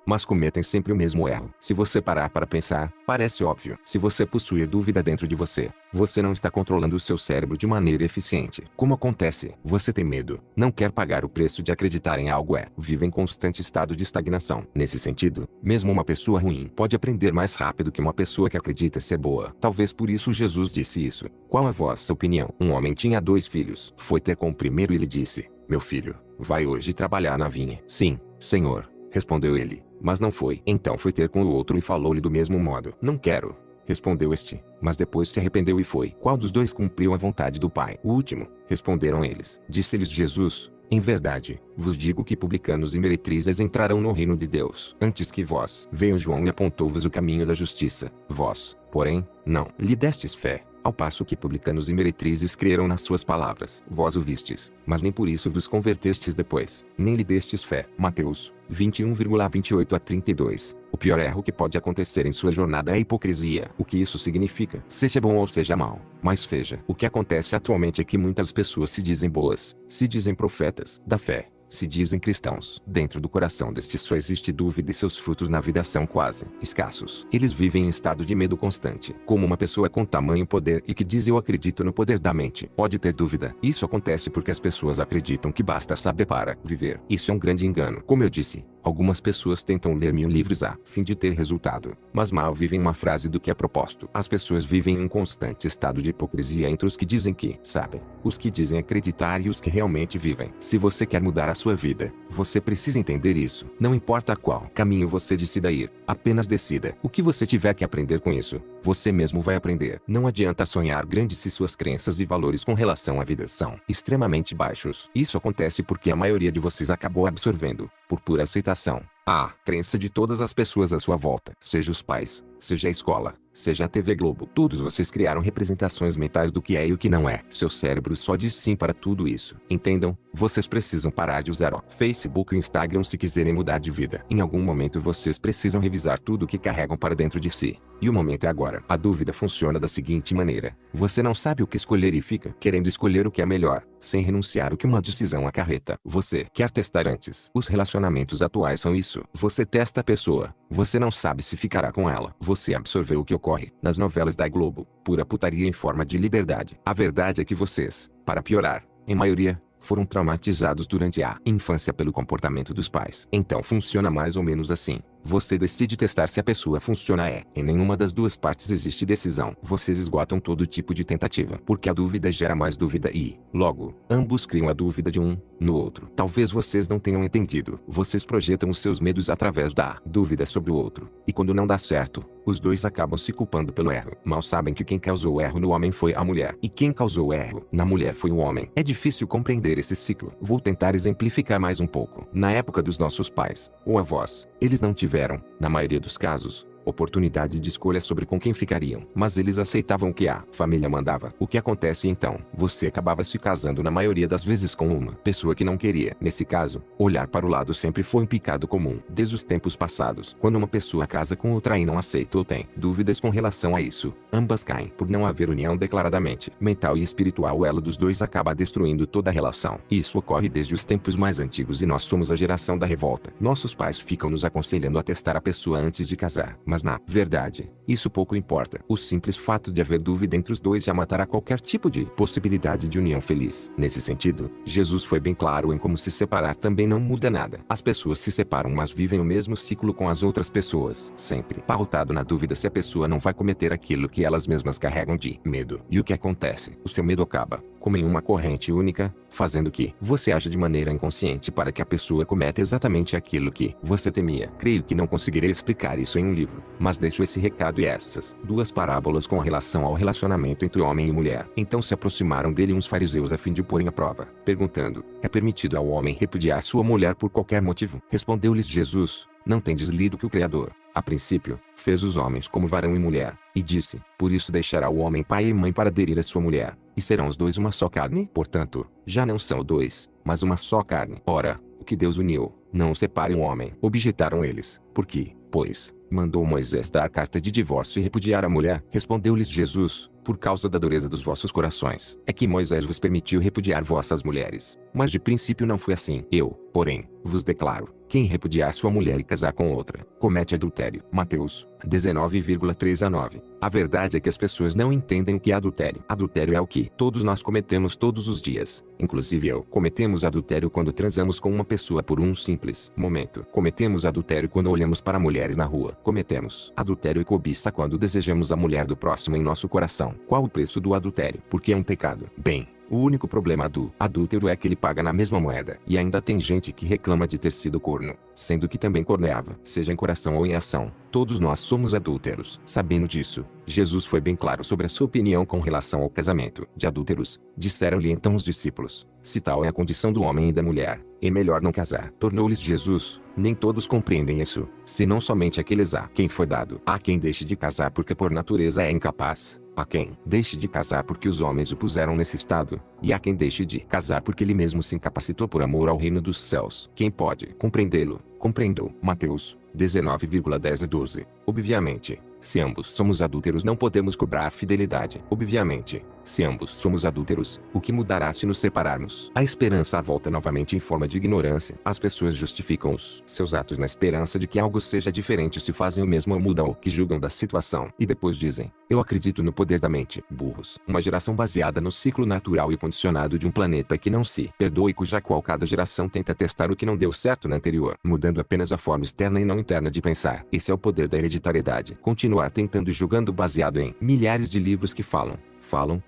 mas cometem sempre o mesmo erro. Se você parar para pensar, parece óbvio. Se você possuir dúvida dentro de você, você não está controlando o seu cérebro de maneira eficiente. Como acontece? Você tem medo, não quer pagar o preço de acreditar em algo vive em constante estado de estagnação. Nesse sentido, mesmo uma pessoa ruim pode aprender mais rápido que uma pessoa que acredita ser boa. Talvez por isso Jesus disse isso. Qual é a vossa opinião? Um homem tinha 2 filhos. Foi ter com o primeiro e lhe disse: meu filho, vai hoje trabalhar na vinha. Sim, senhor, respondeu ele. Mas não foi. Então foi ter com o outro e falou-lhe do mesmo modo. Não quero, respondeu este, mas depois se arrependeu e foi. Qual dos 2 cumpriu a vontade do pai? O último, responderam eles. Disse-lhes Jesus: Em verdade, vos digo que publicanos e meretrizes entrarão no reino de Deus antes que vós. Veio João e apontou-vos o caminho da justiça. Vós, porém, não lhe destes fé, ao passo que publicanos e meretrizes creram nas suas palavras. Vós o vistes, mas nem por isso vos convertestes depois, nem lhe destes fé. Mateus 21,28 a 32. O pior erro que pode acontecer em sua jornada é a hipocrisia. O que isso significa? Seja bom ou seja mal, mas seja. O que acontece atualmente é que muitas pessoas se dizem boas, se dizem profetas da fé, se dizem cristãos. Dentro do coração destes só existe dúvida e seus frutos na vida são quase escassos. Eles vivem em estado de medo constante, como uma pessoa com tamanho poder e que diz eu acredito no poder da mente. Pode ter dúvida. Isso acontece porque as pessoas acreditam que basta saber para viver. Isso é um grande engano. Como eu disse, algumas pessoas tentam ler 1000 livros a fim de ter resultado, mas mal vivem uma frase do que é proposto. As pessoas vivem em um constante estado de hipocrisia entre os que dizem que sabem, os que dizem acreditar e os que realmente vivem. Se você quer mudar a sua vida, você precisa entender isso. Não importa qual caminho você decida ir, apenas decida. O que você tiver que aprender com isso, você mesmo vai aprender. Não adianta sonhar grande se suas crenças e valores com relação à vida são extremamente baixos. Isso acontece porque a maioria de vocês acabou absorvendo, por pura aceitação, a crença de todas as pessoas à sua volta. Seja os pais, seja a escola, seja a TV Globo. Todos vocês criaram representações mentais do que é e o que não é. Seu cérebro só diz sim para tudo isso. Entendam, vocês precisam parar de usar o Facebook e o Instagram se quiserem mudar de vida. Em algum momento vocês precisam revisar tudo o que carregam para dentro de si. E o momento é agora. A dúvida funciona da seguinte maneira. Você não sabe o que escolher e fica querendo escolher o que é melhor, sem renunciar o que uma decisão acarreta. Você quer testar antes. Os relacionamentos atuais são isso. Você testa a pessoa. Você não sabe se ficará com ela. Você absorveu o que ocorre nas novelas da Globo. Pura putaria em forma de liberdade. A verdade é que vocês, para piorar, em maioria, foram traumatizados durante a infância pelo comportamento dos pais. Então funciona mais ou menos assim. Você decide testar se a pessoa funciona em nenhuma das duas partes existe decisão. Vocês esgotam todo tipo de tentativa, porque a dúvida gera mais dúvida e, logo, ambos criam a dúvida de um no outro. Talvez vocês não tenham entendido. Vocês projetam os seus medos através da dúvida sobre o outro. E quando não dá certo, os dois acabam se culpando pelo erro. Mal sabem que quem causou o erro no homem foi a mulher. E quem causou o erro na mulher foi o homem. É difícil compreender esse ciclo. Vou tentar exemplificar mais um pouco. Na época dos nossos pais, ou avós, eles não tiveram, na maioria dos casos, oportunidade de escolha sobre com quem ficariam. Mas eles aceitavam o que a família mandava. O que acontece então? Você acabava se casando na maioria das vezes com uma pessoa que não queria. Nesse caso, olhar para o lado sempre foi um pecado comum. Desde os tempos passados, quando uma pessoa casa com outra e não aceita ou tem dúvidas com relação a isso, ambas caem. Por não haver união declaradamente mental e espiritual, o elo dos dois acaba destruindo toda a relação. Isso ocorre desde os tempos mais antigos e nós somos a geração da revolta. Nossos pais ficam nos aconselhando a testar a pessoa antes de casar. Mas na verdade, isso pouco importa. O simples fato de haver dúvida entre os dois já matará qualquer tipo de possibilidade de união feliz. Nesse sentido, Jesus foi bem claro em como se separar também não muda nada. As pessoas se separam mas vivem o mesmo ciclo com as outras pessoas, sempre pautado na dúvida se a pessoa não vai cometer aquilo que elas mesmas carregam de medo. E o que acontece? O seu medo acaba, como em uma corrente única, fazendo que você aja de maneira inconsciente para que a pessoa cometa exatamente aquilo que você temia. Creio que não conseguirei explicar isso em um livro, mas deixo esse recado e essas duas parábolas com relação ao relacionamento entre homem e mulher. Então se aproximaram dele uns fariseus a fim de o porem à prova, perguntando: é permitido ao homem repudiar sua mulher por qualquer motivo? Respondeu-lhes Jesus: não tendes lido que o Criador, a princípio, fez os homens como varão e mulher, e disse: por isso deixará o homem pai e mãe para aderir a sua mulher, e serão os dois uma só carne? Portanto, já não são dois, mas uma só carne. Ora, o que Deus uniu, não o separe o homem. Objetaram eles: por que, pois, mandou Moisés dar carta de divórcio e repudiar a mulher? Respondeu-lhes Jesus: por causa da dureza dos vossos corações, é que Moisés vos permitiu repudiar vossas mulheres. Mas de princípio não foi assim. Eu, porém, vos declaro: quem repudiar sua mulher e casar com outra, comete adultério. Mateus 19,3 a 9. A verdade é que as pessoas não entendem o que é adultério. Adultério é o que todos nós cometemos todos os dias. Inclusive eu. Cometemos adultério quando transamos com uma pessoa por um simples momento. Cometemos adultério quando olhamos para mulheres na rua. Cometemos adultério e cobiça quando desejamos a mulher do próximo em nosso coração. Qual o preço do adultério? Porque é um pecado. Bem, o único problema do adúltero é que ele paga na mesma moeda. E ainda tem gente que reclama de ter sido corno, sendo que também corneava, seja em coração ou em ação. Todos nós somos adúlteros. Sabendo disso, Jesus foi bem claro sobre a sua opinião com relação ao casamento de adúlteros. Disseram-lhe então os discípulos: se tal é a condição do homem e da mulher, é melhor não casar. Tornou-lhes Jesus: nem todos compreendem isso, senão somente aqueles a quem foi dado. Há quem deixe de casar porque por natureza é incapaz. Há quem deixe de casar porque os homens o puseram nesse estado, e há quem deixe de casar porque ele mesmo se incapacitou por amor ao reino dos céus. Quem pode compreendê-lo, compreendam. Mateus 19,10-12. Obviamente, se ambos somos adúlteros não podemos cobrar fidelidade. Obviamente, se ambos somos adúlteros, o que mudará se nos separarmos? A esperança volta novamente em forma de ignorância. As pessoas justificam os seus atos na esperança de que algo seja diferente se fazem o mesmo ou mudam o que julgam da situação. E depois dizem: eu acredito no poder da mente. Burros. Uma geração baseada no ciclo natural e condicionado de um planeta que não se perdoa e cuja qual cada geração tenta testar o que não deu certo na anterior, mudando apenas a forma externa e não interna de pensar. Esse é o poder da hereditariedade. Continuar tentando e julgando baseado em milhares de livros que falam,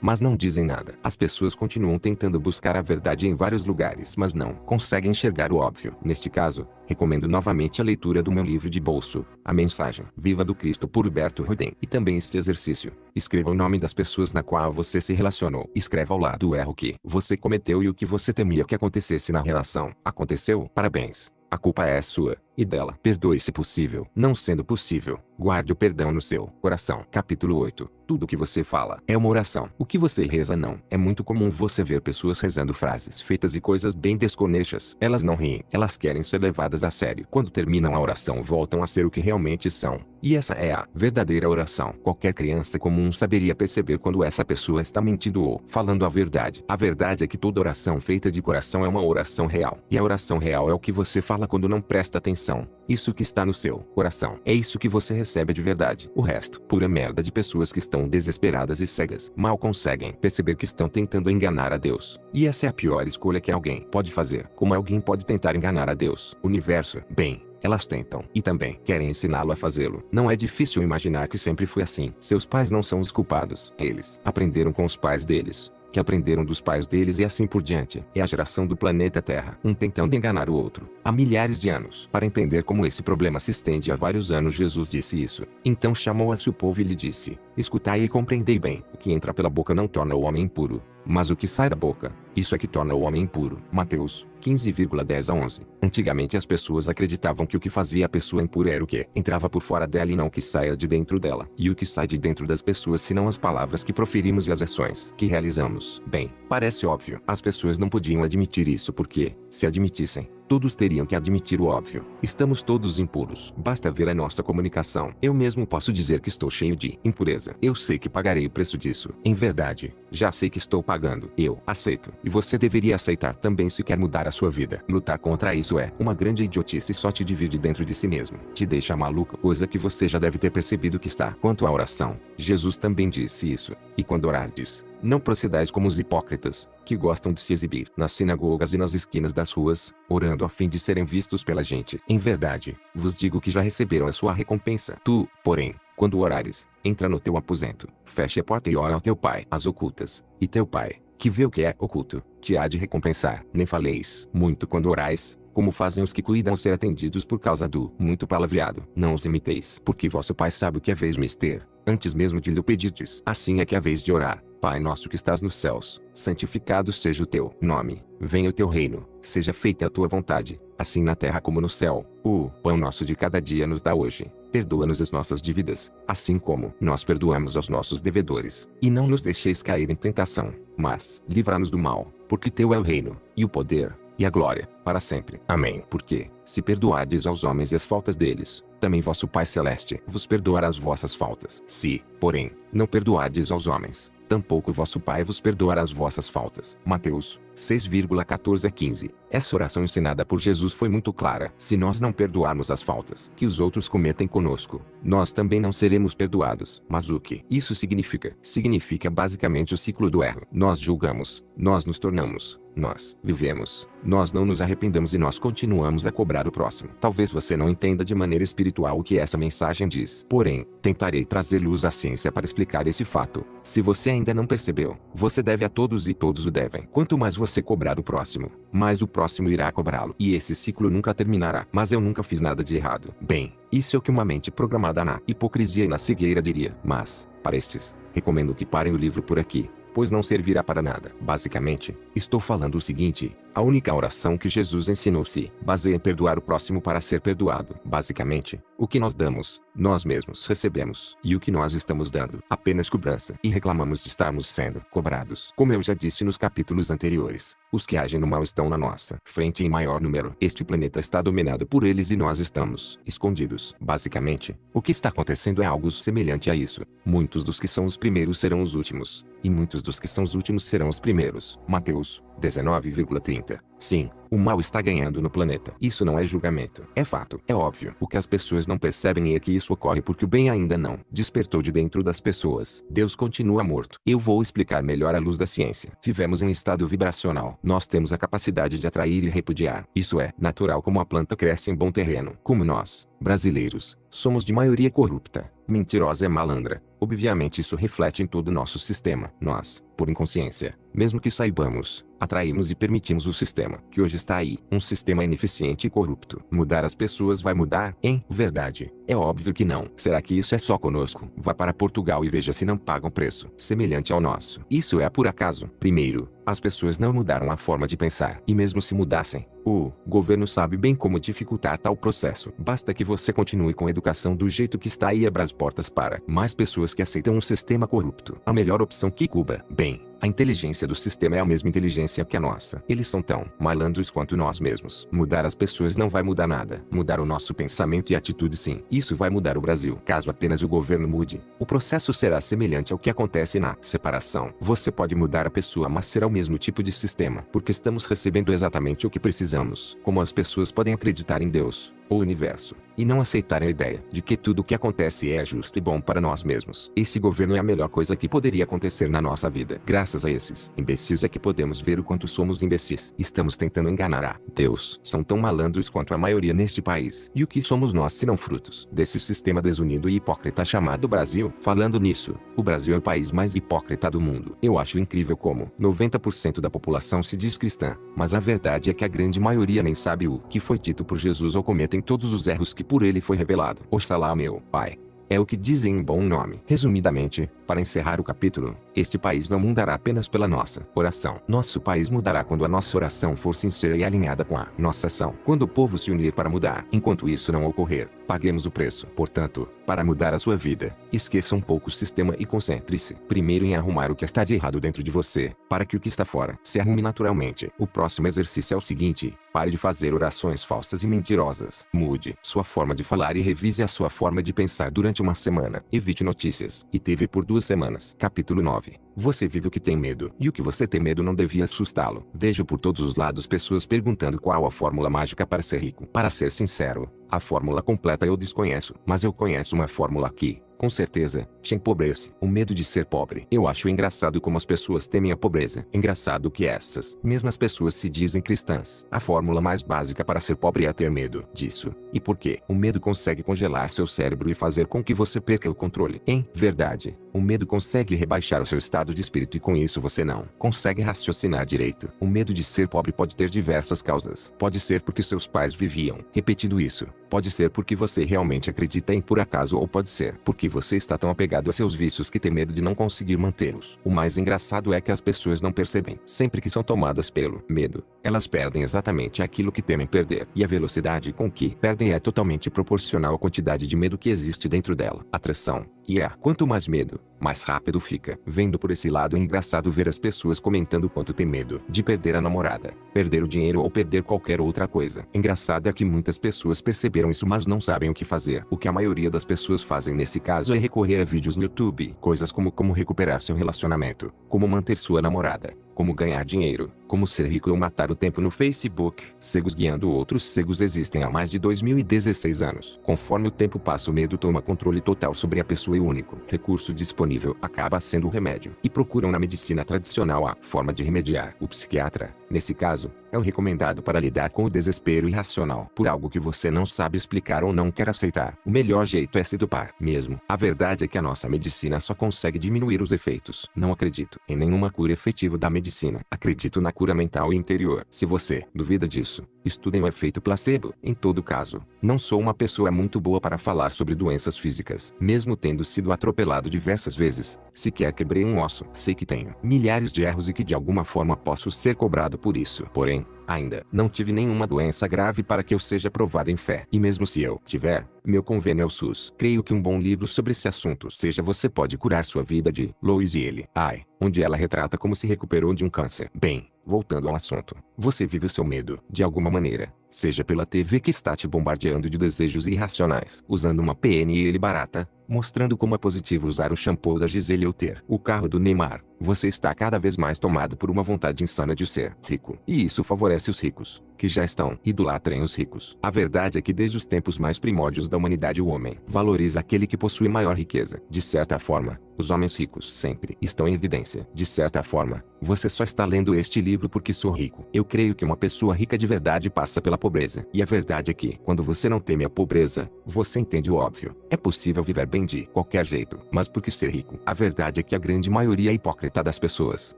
mas não dizem nada. As pessoas continuam tentando buscar a verdade em vários lugares, mas não conseguem enxergar o óbvio. Neste caso, recomendo novamente a leitura do meu livro de bolso, A Mensagem Viva do Cristo, por Huberto Ruden. E também este exercício. Escreva o nome das pessoas na qual você se relacionou. Escreva ao lado o erro que você cometeu e o que você temia que acontecesse na relação. Aconteceu? Parabéns. A culpa é sua, e dela. Perdoe se possível. Não sendo possível, guarde o perdão no seu coração. Capítulo 8. Tudo o que você fala é uma oração. O que você reza não. É muito comum você ver pessoas rezando frases feitas e coisas bem desconexas. Elas não riem. Elas querem ser levadas a sério. Quando terminam a oração voltam a ser o que realmente são. E essa é a verdadeira oração. Qualquer criança comum saberia perceber quando essa pessoa está mentindo ou falando a verdade. A verdade é que toda oração feita de coração é uma oração real. E a oração real é o que você fala quando não presta atenção. Isso que está no seu coração. É isso que você recebe de verdade. O resto, pura merda de pessoas que estão desesperadas e cegas. Mal conseguem perceber que estão tentando enganar a Deus. E essa é a pior escolha que alguém pode fazer. Como alguém pode tentar enganar a Deus? Universo. Bem, elas tentam e também querem ensiná-lo a fazê-lo. Não é difícil imaginar que sempre foi assim. Seus pais não são os culpados. Eles aprenderam com os pais deles, que aprenderam dos pais deles e assim por diante. É a geração do planeta Terra, um tentando enganar o outro, há milhares de anos. Para entender como esse problema se estende há vários anos, Jesus disse isso. Então chamou a seu povo e lhe disse: escutai e compreendei bem. O que entra pela boca não torna o homem impuro, mas o que sai da boca, isso é que torna o homem impuro. Mateus 15,10-11. Antigamente as pessoas acreditavam que o que fazia a pessoa impura era o que entrava por fora dela e não o que saia de dentro dela. E o que sai de dentro das pessoas senão as palavras que proferimos e as ações que realizamos. Bem, parece óbvio. As pessoas não podiam admitir isso porque, se admitissem, todos teriam que admitir o óbvio. Estamos todos impuros. Basta ver a nossa comunicação. Eu mesmo posso dizer que estou cheio de impureza. Eu sei que pagarei o preço disso. Em verdade, já sei que estou pagando. Eu aceito. E você deveria aceitar também se quer mudar a sua vida. Lutar contra isso é uma grande idiotice e só te divide dentro de si mesmo. Te deixa maluco, coisa que você já deve ter percebido que está. Quanto à oração, Jesus também disse isso. E quando orardes, não procedais como os hipócritas, que gostam de se exibir nas sinagogas e nas esquinas das ruas, orando a fim de serem vistos pela gente. Em verdade, vos digo que já receberam a sua recompensa. Tu, porém, quando orares, entra no teu aposento, feche a porta e ora ao teu pai às ocultas, e teu pai, que vê o que é oculto, te há de recompensar. Nem faleis muito quando orais, como fazem os que cuidam ser atendidos por causa do muito palavreado. Não os imiteis, porque vosso pai sabe o que haveis mister, antes mesmo de lhe pedirdes. Assim é que haveis de orar: Pai nosso que estás nos céus, santificado seja o teu nome, venha o teu reino, seja feita a tua vontade, assim na terra como no céu. O pão nosso de cada dia nos dá hoje. Perdoa-nos as nossas dívidas, assim como nós perdoamos aos nossos devedores. E não nos deixeis cair em tentação, mas livra-nos do mal, porque teu é o reino, e o poder, e a glória, para sempre. Amém. Porque, se perdoardes aos homens as faltas deles, também vosso Pai Celeste vos perdoará as vossas faltas. Se, porém, não perdoardes aos homens, tampouco vosso Pai vos perdoará as vossas faltas. Mateus 6,14-15. Essa oração ensinada por Jesus foi muito clara. Se nós não perdoarmos as faltas que os outros cometem conosco, nós também não seremos perdoados. Mas o que isso significa? Significa basicamente o ciclo do erro. Nós julgamos, nós nos tornamos, nós vivemos, nós não nos arrependemos e nós continuamos a cobrar cobrar o próximo. Talvez você não entenda de maneira espiritual o que essa mensagem diz. Porém, tentarei trazer luz à ciência para explicar esse fato. Se você ainda não percebeu, você deve a todos e todos o devem. Quanto mais você cobrar o próximo, mais o próximo irá cobrá-lo. E esse ciclo nunca terminará. Mas eu nunca fiz nada de errado. Bem, isso é o que uma mente programada na hipocrisia e na cegueira diria. Mas, para estes, recomendo que parem o livro por aqui, pois não servirá para nada. Basicamente, estou falando o seguinte: a única oração que Jesus ensinou se baseia em perdoar o próximo para ser perdoado. Basicamente, o que nós damos, nós mesmos recebemos. E o que nós estamos dando, apenas cobrança. E reclamamos de estarmos sendo cobrados. Como eu já disse nos capítulos anteriores, os que agem no mal estão na nossa frente em maior número. Este planeta está dominado por eles e nós estamos escondidos. Basicamente, o que está acontecendo é algo semelhante a isso. Muitos dos que são os primeiros serão os últimos, e muitos dos que são os últimos serão os primeiros. Mateus 19,30. Sim, o mal está ganhando no planeta. Isso não é julgamento. É fato. É óbvio. O que as pessoas não percebem é que isso ocorre porque o bem ainda não despertou de dentro das pessoas. Deus continua morto. Eu vou explicar melhor à luz da ciência. Vivemos em estado vibracional. Nós temos a capacidade de atrair e repudiar. Isso é natural como a planta cresce em bom terreno. Como nós, brasileiros, somos de maioria corrupta, mentirosa e malandra. Obviamente isso reflete em todo o nosso sistema. Nós, por inconsciência, mesmo que saibamos, atraímos e permitimos o sistema que hoje está aí. Um sistema ineficiente e corrupto. Mudar as pessoas vai mudar? Em verdade, é óbvio que não. Será que isso é só conosco? Vá para Portugal e veja se não pagam preço semelhante ao nosso. Isso é por acaso? Primeiro, as pessoas não mudaram a forma de pensar. E mesmo se mudassem, o governo sabe bem como dificultar tal processo. Basta que você continue com a educação do jeito que está e abra as portas para mais pessoas que aceitam um sistema corrupto. A melhor opção que Cuba. Bem, a inteligência do sistema é a mesma inteligência que a nossa. Eles são tão malandros quanto nós mesmos. Mudar as pessoas não vai mudar nada. Mudar o nosso pensamento e atitude sim. Isso vai mudar o Brasil. Caso apenas o governo mude, o processo será semelhante ao que acontece na separação. Você pode mudar a pessoa, mas será o mesmo tipo de sistema. Porque estamos recebendo exatamente o que precisamos. Como as pessoas podem acreditar em Deus, o universo, e não aceitarem a ideia de que tudo o que acontece é justo e bom para nós mesmos. Esse governo é a melhor coisa que poderia acontecer na nossa vida. Graças a esses imbecis é que podemos ver o quanto somos imbecis. Estamos tentando enganar a Deus. São tão malandros quanto a maioria neste país. E o que somos nós se não frutos desse sistema desunido e hipócrita chamado Brasil? Falando nisso, o Brasil é o país mais hipócrita do mundo. Eu acho incrível como 90% da população se diz cristã, mas a verdade é que a grande maioria nem sabe o que foi dito por Jesus ou cometem todos os erros que por ele foi revelado. Oxalá meu Pai. É o que dizem em bom nome. Resumidamente, para encerrar o capítulo, este país não mudará apenas pela nossa oração. Nosso país mudará quando a nossa oração for sincera e alinhada com a nossa ação. Quando o povo se unir para mudar. Enquanto isso não ocorrer, paguemos o preço. Portanto, para mudar a sua vida, esqueça um pouco o sistema e concentre-se primeiro em arrumar o que está de errado dentro de você, para que o que está fora se arrume naturalmente. O próximo exercício é o seguinte: pare de fazer orações falsas e mentirosas. Mude sua forma de falar e revise a sua forma de pensar durante uma semana. Evite notícias e TV por 2 semanas. Capítulo 9. Você vive o que tem medo, e o que você tem medo não devia assustá-lo. Vejo por todos os lados pessoas perguntando qual a fórmula mágica para ser rico. Para ser sincero, a fórmula completa eu desconheço, mas eu conheço uma fórmula que, com certeza, te empobrece. O medo de ser pobre. Eu acho engraçado como as pessoas temem a pobreza. Engraçado que essas mesmas pessoas se dizem cristãs. A fórmula mais básica para ser pobre é ter medo disso. E por quê? O medo consegue congelar seu cérebro e fazer com que você perca o controle. Em verdade, o medo consegue rebaixar o seu estado de espírito e com isso você não consegue raciocinar direito. O medo de ser pobre pode ter diversas causas. Pode ser porque seus pais viviam repetindo isso. Pode ser porque você realmente acredita em por acaso ou pode ser porque você está tão apegado a seus vícios que tem medo de não conseguir mantê-los. O mais engraçado é que as pessoas não percebem. Sempre que são tomadas pelo medo, elas perdem exatamente aquilo que temem perder. E a velocidade com que perdem é totalmente proporcional à quantidade de medo que existe dentro dela. Atração. E quanto mais medo, mais rápido fica. Vendo por esse lado é engraçado ver as pessoas comentando quanto tem medo de perder a namorada, perder o dinheiro ou perder qualquer outra coisa. Engraçado é que muitas pessoas perceberam isso mas não sabem o que fazer. O que a maioria das pessoas fazem nesse caso é recorrer a vídeos no YouTube. Coisas como recuperar seu relacionamento, como manter sua namorada, como ganhar dinheiro, Como ser rico ou matar o tempo no Facebook. Cegos guiando outros cegos existem há mais de 2016 anos. Conforme o tempo passa, o medo toma controle total sobre a pessoa e o único recurso disponível acaba sendo o remédio. E procuram na medicina tradicional a forma de remediar. O psiquiatra, nesse caso, é o recomendado para lidar com o desespero irracional por algo que você não sabe explicar ou não quer aceitar. O melhor jeito é se dopar mesmo. A verdade é que a nossa medicina só consegue diminuir os efeitos. Não acredito em nenhuma cura efetiva da medicina. Acredito na cura mental e interior. Se você duvida disso, estudem o efeito placebo. Em todo caso, não sou uma pessoa muito boa para falar sobre doenças físicas. Mesmo tendo sido atropelado diversas vezes, sequer quebrei um osso. Sei que tenho milhares de erros e que de alguma forma posso ser cobrado por isso. Porém, ainda não tive nenhuma doença grave para que eu seja provado em fé. E mesmo se eu tiver, meu convênio é o SUS. Creio que um bom livro sobre esse assunto seja Você Pode Curar Sua Vida, de Louise Hay, onde ela retrata como se recuperou de um câncer. Bem, voltando ao assunto, você vive o seu medo, de alguma maneira, seja pela TV que está te bombardeando de desejos irracionais, usando uma PNL barata, mostrando como é positivo usar o shampoo da Gisele ou ter o carro do Neymar. Você está cada vez mais tomado por uma vontade insana de ser rico. E isso favorece os ricos, que já estão. Idolatrem os ricos. A verdade é que desde os tempos mais primórdios da humanidade o homem valoriza aquele que possui maior riqueza. De certa forma, os homens ricos sempre estão em evidência. De certa forma, você só está lendo este livro porque sou rico. Eu creio que uma pessoa rica de verdade passa pela pobreza. E a verdade é que, quando você não teme a pobreza, você entende o óbvio. É possível viver bem de qualquer jeito, mas por que ser rico? A verdade é que a grande maioria hipócrita das pessoas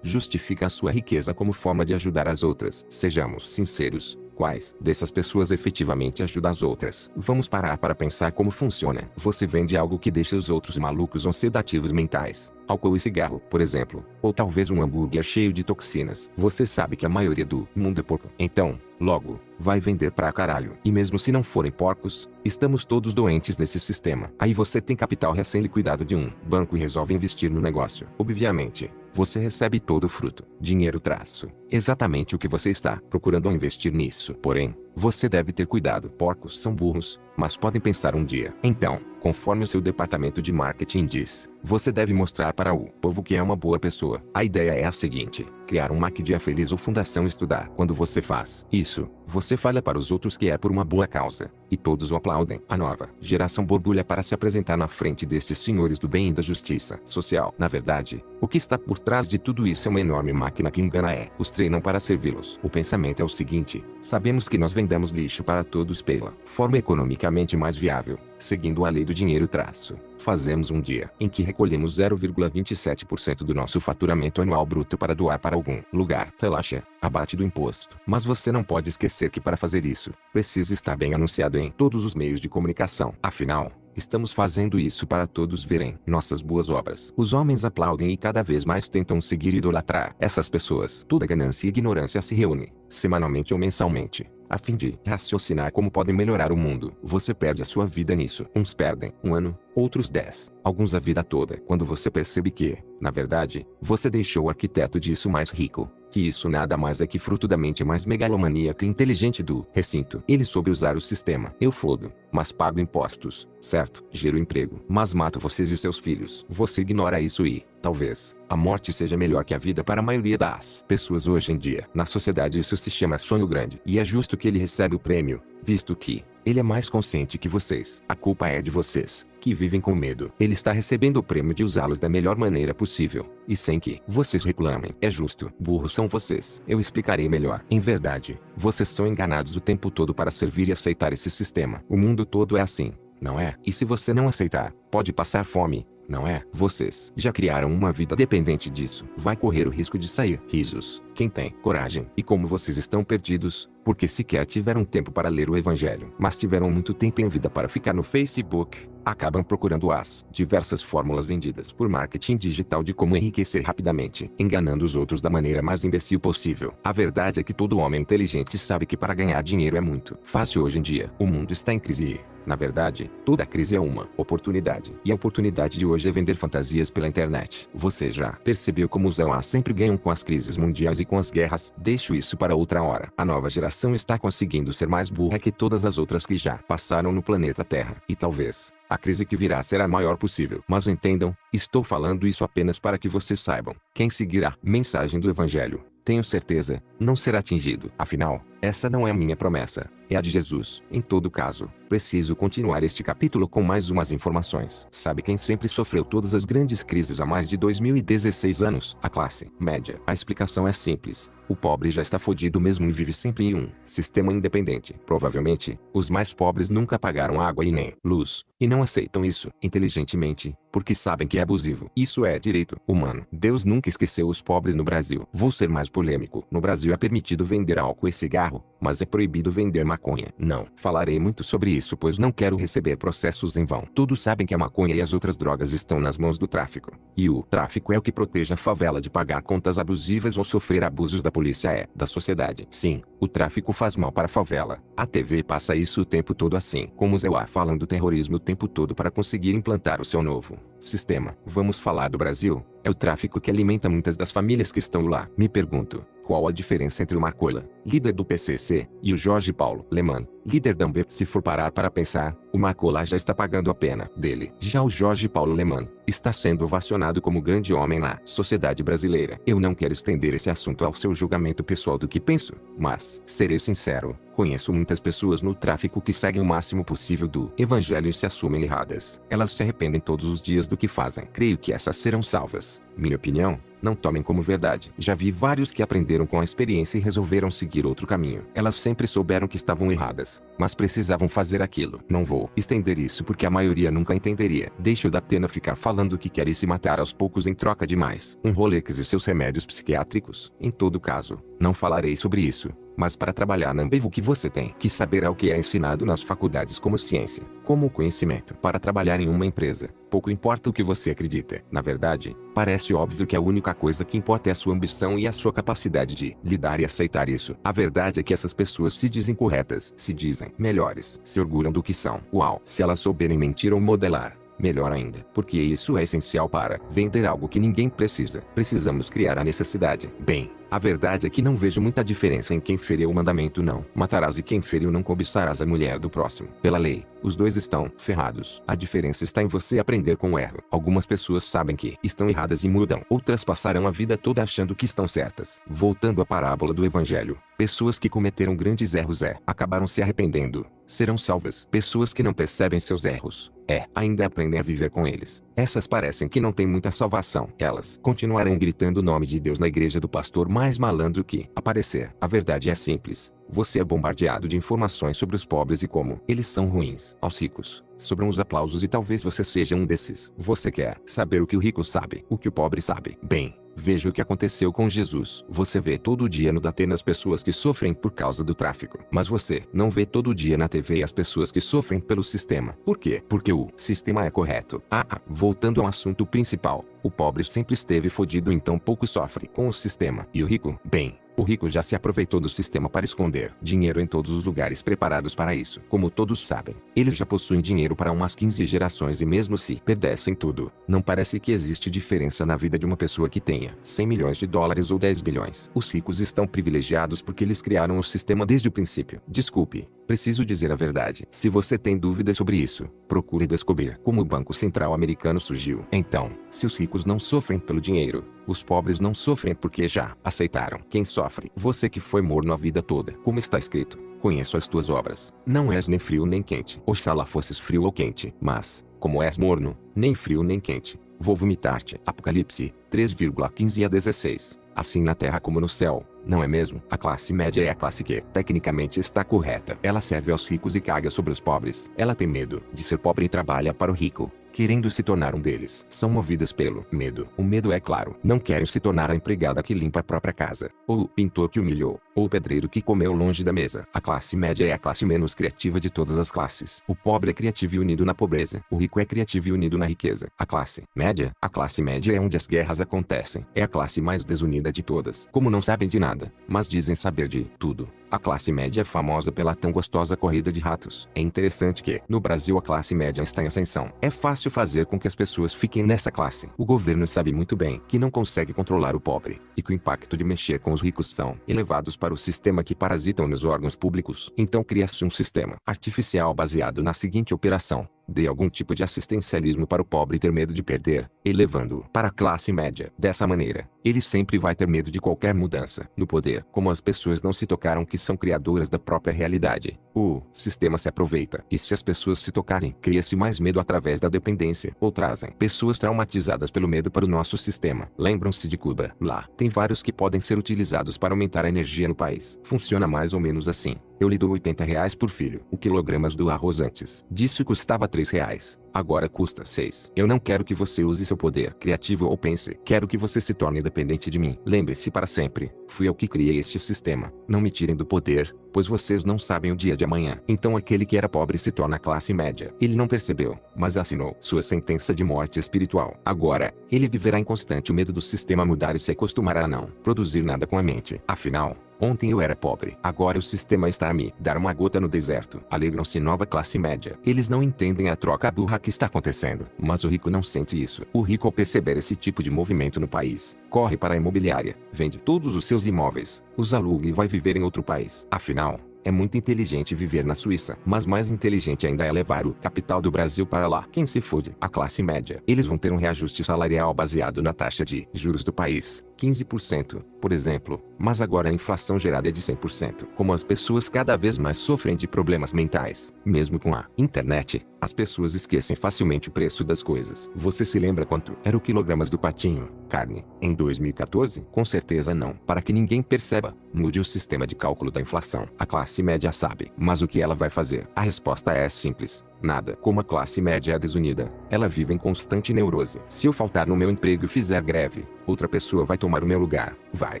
justifica a sua riqueza como forma de ajudar as outras. Sejamos sinceros. Quais dessas pessoas efetivamente ajudam as outras? Vamos parar para pensar como funciona. Você vende algo que deixa os outros malucos ou sedativos mentais. Álcool e cigarro, por exemplo. Ou talvez um hambúrguer cheio de toxinas. Você sabe que a maioria do mundo é porco. Então, logo, vai vender pra caralho. E mesmo se não forem porcos, estamos todos doentes nesse sistema. Aí você tem capital recém-liquidado de um banco e resolve investir no negócio. Obviamente, você recebe todo o fruto. Dinheiro traço. Exatamente o que você está procurando ao investir nisso. Porém, você deve ter cuidado. Porcos são burros, mas podem pensar um dia. Então, conforme o seu departamento de marketing diz, você deve mostrar para o povo que é uma boa pessoa. A ideia é a seguinte: criar um dia feliz ou fundação estudar. Quando você faz isso, você fala para os outros que é por uma boa causa, e todos o aplaudem. A nova geração borbulha para se apresentar na frente destes senhores do bem e da justiça social. Na verdade, o que está por trás de tudo isso é uma enorme máquina que engana os treinam para servi-los. O pensamento é o seguinte: sabemos que nós vendemos lixo para todos pela forma economicamente mais viável, seguindo a lei do dinheiro traço. Fazemos um dia em que recolhemos 0,27% do nosso faturamento anual bruto para doar para algum lugar. Relaxa, abate do imposto. Mas você não pode esquecer que para fazer isso, precisa estar bem anunciado em todos os meios de comunicação. Afinal, estamos fazendo isso para todos verem nossas boas obras. Os homens aplaudem e cada vez mais tentam seguir e idolatrar essas pessoas. Toda ganância e ignorância se reúne, semanalmente ou mensalmente, a fim de raciocinar como podem melhorar o mundo. Você perde a sua vida nisso. Uns perdem um ano, outros 10, alguns a vida toda. Quando você percebe que, na verdade, você deixou o arquiteto disso mais rico, que isso nada mais é que fruto da mente mais megalomaníaca e inteligente do recinto. Ele soube usar o sistema. Eu fodo, mas pago impostos, certo? Gero emprego, mas mato vocês e seus filhos. Você ignora isso e, talvez, a morte seja melhor que a vida para a maioria das pessoas hoje em dia. Na sociedade isso se chama sonho grande. E é justo que ele recebe o prêmio, visto que ele é mais consciente que vocês. A culpa é de vocês, que vivem com medo. Ele está recebendo o prêmio de usá-los da melhor maneira possível, e sem que vocês reclamem. É justo. Burros são vocês. Eu explicarei melhor. Em verdade, vocês são enganados o tempo todo para servir e aceitar esse sistema. O mundo todo é assim, não é? E se você não aceitar, pode passar fome. Não é? Vocês já criaram uma vida dependente disso. Vai correr o risco de sair. Risos. Quem tem coragem. E como vocês estão perdidos, porque sequer tiveram tempo para ler o evangelho, mas tiveram muito tempo em vida para ficar no Facebook, acabam procurando as diversas fórmulas vendidas por marketing digital de como enriquecer rapidamente, enganando os outros da maneira mais imbecil possível. A verdade é que todo homem inteligente sabe que para ganhar dinheiro é muito fácil hoje em dia. O mundo está em crise e, na verdade, toda crise é uma oportunidade. E a oportunidade de hoje é vender fantasias pela internet. Você já percebeu como os EUA sempre ganham com as crises mundiais e com as guerras? Deixo isso para outra hora. A nova geração está conseguindo ser mais burra que todas as outras que já passaram no planeta Terra. E talvez a crise que virá será a maior possível. Mas entendam, estou falando isso apenas para que vocês saibam. Quem seguir a mensagem do Evangelho tenho certeza, não será atingido. Afinal, essa não é a minha promessa, é a de Jesus. Em todo caso, preciso continuar este capítulo com mais umas informações. Sabe quem sempre sofreu todas as grandes crises há mais de 2016 anos? A classe média. A explicação é simples. O pobre já está fodido mesmo e vive sempre em um sistema independente. Provavelmente, os mais pobres nunca pagaram água e nem luz, e não aceitam isso inteligentemente, porque sabem que é abusivo. Isso é direito humano. Deus nunca esqueceu os pobres no Brasil. Vou ser mais polêmico. No Brasil é permitido vender álcool e cigarro, mas é proibido vender maconha. Não falarei muito sobre isso pois não quero receber processos em vão. Todos sabem que a maconha e as outras drogas estão nas mãos do tráfico. E o tráfico é o que protege a favela de pagar contas abusivas ou sofrer abusos da polícia da sociedade. Sim, o tráfico faz mal para a favela. A TV passa isso o tempo todo assim. Como Zé falam do terrorismo o tempo todo para conseguir implantar o seu novo sistema. Vamos falar do Brasil? É o tráfico que alimenta muitas das famílias que estão lá. Me pergunto, qual a diferença entre o Marcola, líder do PCC, e o Jorge Paulo Lemann, líder da Ambev? Se for parar para pensar, o Marcola já está pagando a pena dele. Já o Jorge Paulo Lemann está sendo ovacionado como grande homem na sociedade brasileira. Eu não quero estender esse assunto ao seu julgamento pessoal do que penso, mas, serei sincero, conheço muitas pessoas no tráfico que seguem o máximo possível do evangelho e se assumem erradas. Elas se arrependem todos os dias do que fazem. Creio que essas serão salvas. Minha opinião, não tomem como verdade. Já vi vários que aprenderam com a experiência e resolveram seguir outro caminho. Elas sempre souberam que estavam erradas, mas precisavam fazer aquilo. Não vou estender isso porque a maioria nunca entenderia. Deixe o Datena ficar falando que quer se matar aos poucos em troca de mais um Rolex e seus remédios psiquiátricos. Em todo caso, não falarei sobre isso. Mas para trabalhar na Ambev o que você tem que saber é o que é ensinado nas faculdades como ciência, como conhecimento. Para trabalhar em uma empresa, pouco importa o que você acredita. Na verdade, parece óbvio que a única coisa que importa é a sua ambição e a sua capacidade de lidar e aceitar isso. A verdade é que essas pessoas se dizem corretas, se dizem melhores, se orgulham do que são. Uau! Se elas souberem mentir ou modelar, melhor ainda, porque isso é essencial para vender algo que ninguém precisa. Precisamos criar a necessidade. Bem, a verdade é que não vejo muita diferença em quem feriu o mandamento não matarás e quem feriu não cobiçarás a mulher do próximo. Pela lei, os dois estão ferrados. A diferença está em você aprender com o erro. Algumas pessoas sabem que estão erradas e mudam. Outras passarão a vida toda achando que estão certas. Voltando à parábola do evangelho, pessoas que cometeram grandes erros acabaram se arrependendo, serão salvas. Pessoas que não percebem seus erros, ainda aprendem a viver com eles. Essas parecem que não têm muita salvação. Elas continuarão gritando o nome de Deus na igreja do pastor mais malandro que aparecer. A verdade é simples. Você é bombardeado de informações sobre os pobres e como eles são ruins. Aos ricos sobram os aplausos e talvez você seja um desses. Você quer saber o que o rico sabe, o que o pobre sabe? Bem, veja o que aconteceu com Jesus. Você vê todo dia no Datena as pessoas que sofrem por causa do tráfico. Mas você não vê todo dia na TV as pessoas que sofrem pelo sistema. Por quê? Porque o sistema é correto. Voltando ao assunto principal. O pobre sempre esteve fodido então pouco sofre com o sistema. E o rico? Bem, o rico já se aproveitou do sistema para esconder dinheiro em todos os lugares preparados para isso. Como todos sabem, eles já possuem dinheiro para umas 15 gerações e mesmo se perdessem tudo, não parece que existe diferença na vida de uma pessoa que tenha 100 milhões de dólares ou 10 bilhões. Os ricos estão privilegiados porque eles criaram o sistema desde o princípio. Desculpe, preciso dizer a verdade. Se você tem dúvidas sobre isso, procure descobrir como o Banco Central americano surgiu. Então, se os ricos não sofrem pelo dinheiro, os pobres não sofrem porque já aceitaram. Quem sofre? Você que foi morno a vida toda. Como está escrito, conheço as tuas obras. Não és nem frio nem quente. Oxalá fosses frio ou quente. Mas, como és morno, nem frio nem quente, vou vomitar-te. Apocalipse 3,15 a 16. Assim na terra como no céu, não é mesmo? A classe média é a classe que, tecnicamente, está correta. Ela serve aos ricos e caga sobre os pobres. Ela tem medo de ser pobre e trabalha para o rico, querendo se tornar um deles. São movidas pelo medo. O medo é claro. Não querem se tornar a empregada que limpa a própria casa, ou o pintor que humilhou, ou o pedreiro que comeu longe da mesa. A classe média é a classe menos criativa de todas as classes. O pobre é criativo e unido na pobreza. O rico é criativo e unido na riqueza. A classe média é onde as guerras acontecem. É a classe mais desunida de todas. Como não sabem de nada, mas dizem saber de tudo. A classe média é famosa pela tão gostosa corrida de ratos. É interessante que, no Brasil, a classe média está em ascensão. É fácil fazer com que as pessoas fiquem nessa classe. O governo sabe muito bem que não consegue controlar o pobre, e que o impacto de mexer com os ricos são elevados para o sistema que parasitam nos órgãos públicos. Então cria-se um sistema artificial baseado na seguinte operação. Dê algum tipo de assistencialismo para o pobre ter medo de perder, elevando-o para a classe média. Dessa maneira, ele sempre vai ter medo de qualquer mudança no poder. Como as pessoas não se tocaram que são criadoras da própria realidade, o sistema se aproveita. E se as pessoas se tocarem, cria-se mais medo através da dependência, ou trazem pessoas traumatizadas pelo medo para o nosso sistema. Lembram-se de Cuba? Lá, tem vários que podem ser utilizados para aumentar a energia no país. Funciona mais ou menos assim. Eu lhe dou R$ 80 por filho. O quilogramas do arroz antes disso custava R$ 3. Agora custa 6. Eu não quero que você use seu poder criativo ou pense. Quero que você se torne dependente de mim. Lembre-se para sempre. Fui eu que criei este sistema. Não me tirem do poder, pois vocês não sabem o dia de amanhã. Então aquele que era pobre se torna classe média. Ele não percebeu, mas assinou sua sentença de morte espiritual. Agora, ele viverá em constante medo do sistema mudar e se acostumará a não produzir nada com a mente. Afinal, ontem eu era pobre. Agora o sistema está a me dar uma gota no deserto. Alegram-se nova classe média. Eles não entendem a troca burra que está acontecendo. Mas o rico não sente isso. O rico, ao perceber esse tipo de movimento no país, corre para a imobiliária, vende todos os seus imóveis, os aluga e vai viver em outro país. Afinal, é muito inteligente viver na Suíça, mas mais inteligente ainda é levar o capital do Brasil para lá. Quem se fode? A classe média. Eles vão ter um reajuste salarial baseado na taxa de juros do país, 15%, por exemplo, mas agora a inflação gerada é de 100%. Como as pessoas cada vez mais sofrem de problemas mentais, mesmo com a internet, as pessoas esquecem facilmente o preço das coisas. Você se lembra quanto era o quilogramas do patinho, carne, em 2014? Com certeza não. Para que ninguém perceba, mude o sistema de cálculo da inflação. A classe média sabe, mas o que ela vai fazer? A resposta é simples. Nada. Como a classe média é desunida, ela vive em constante neurose. Se eu faltar no meu emprego e fizer greve, outra pessoa vai tomar o meu lugar, vai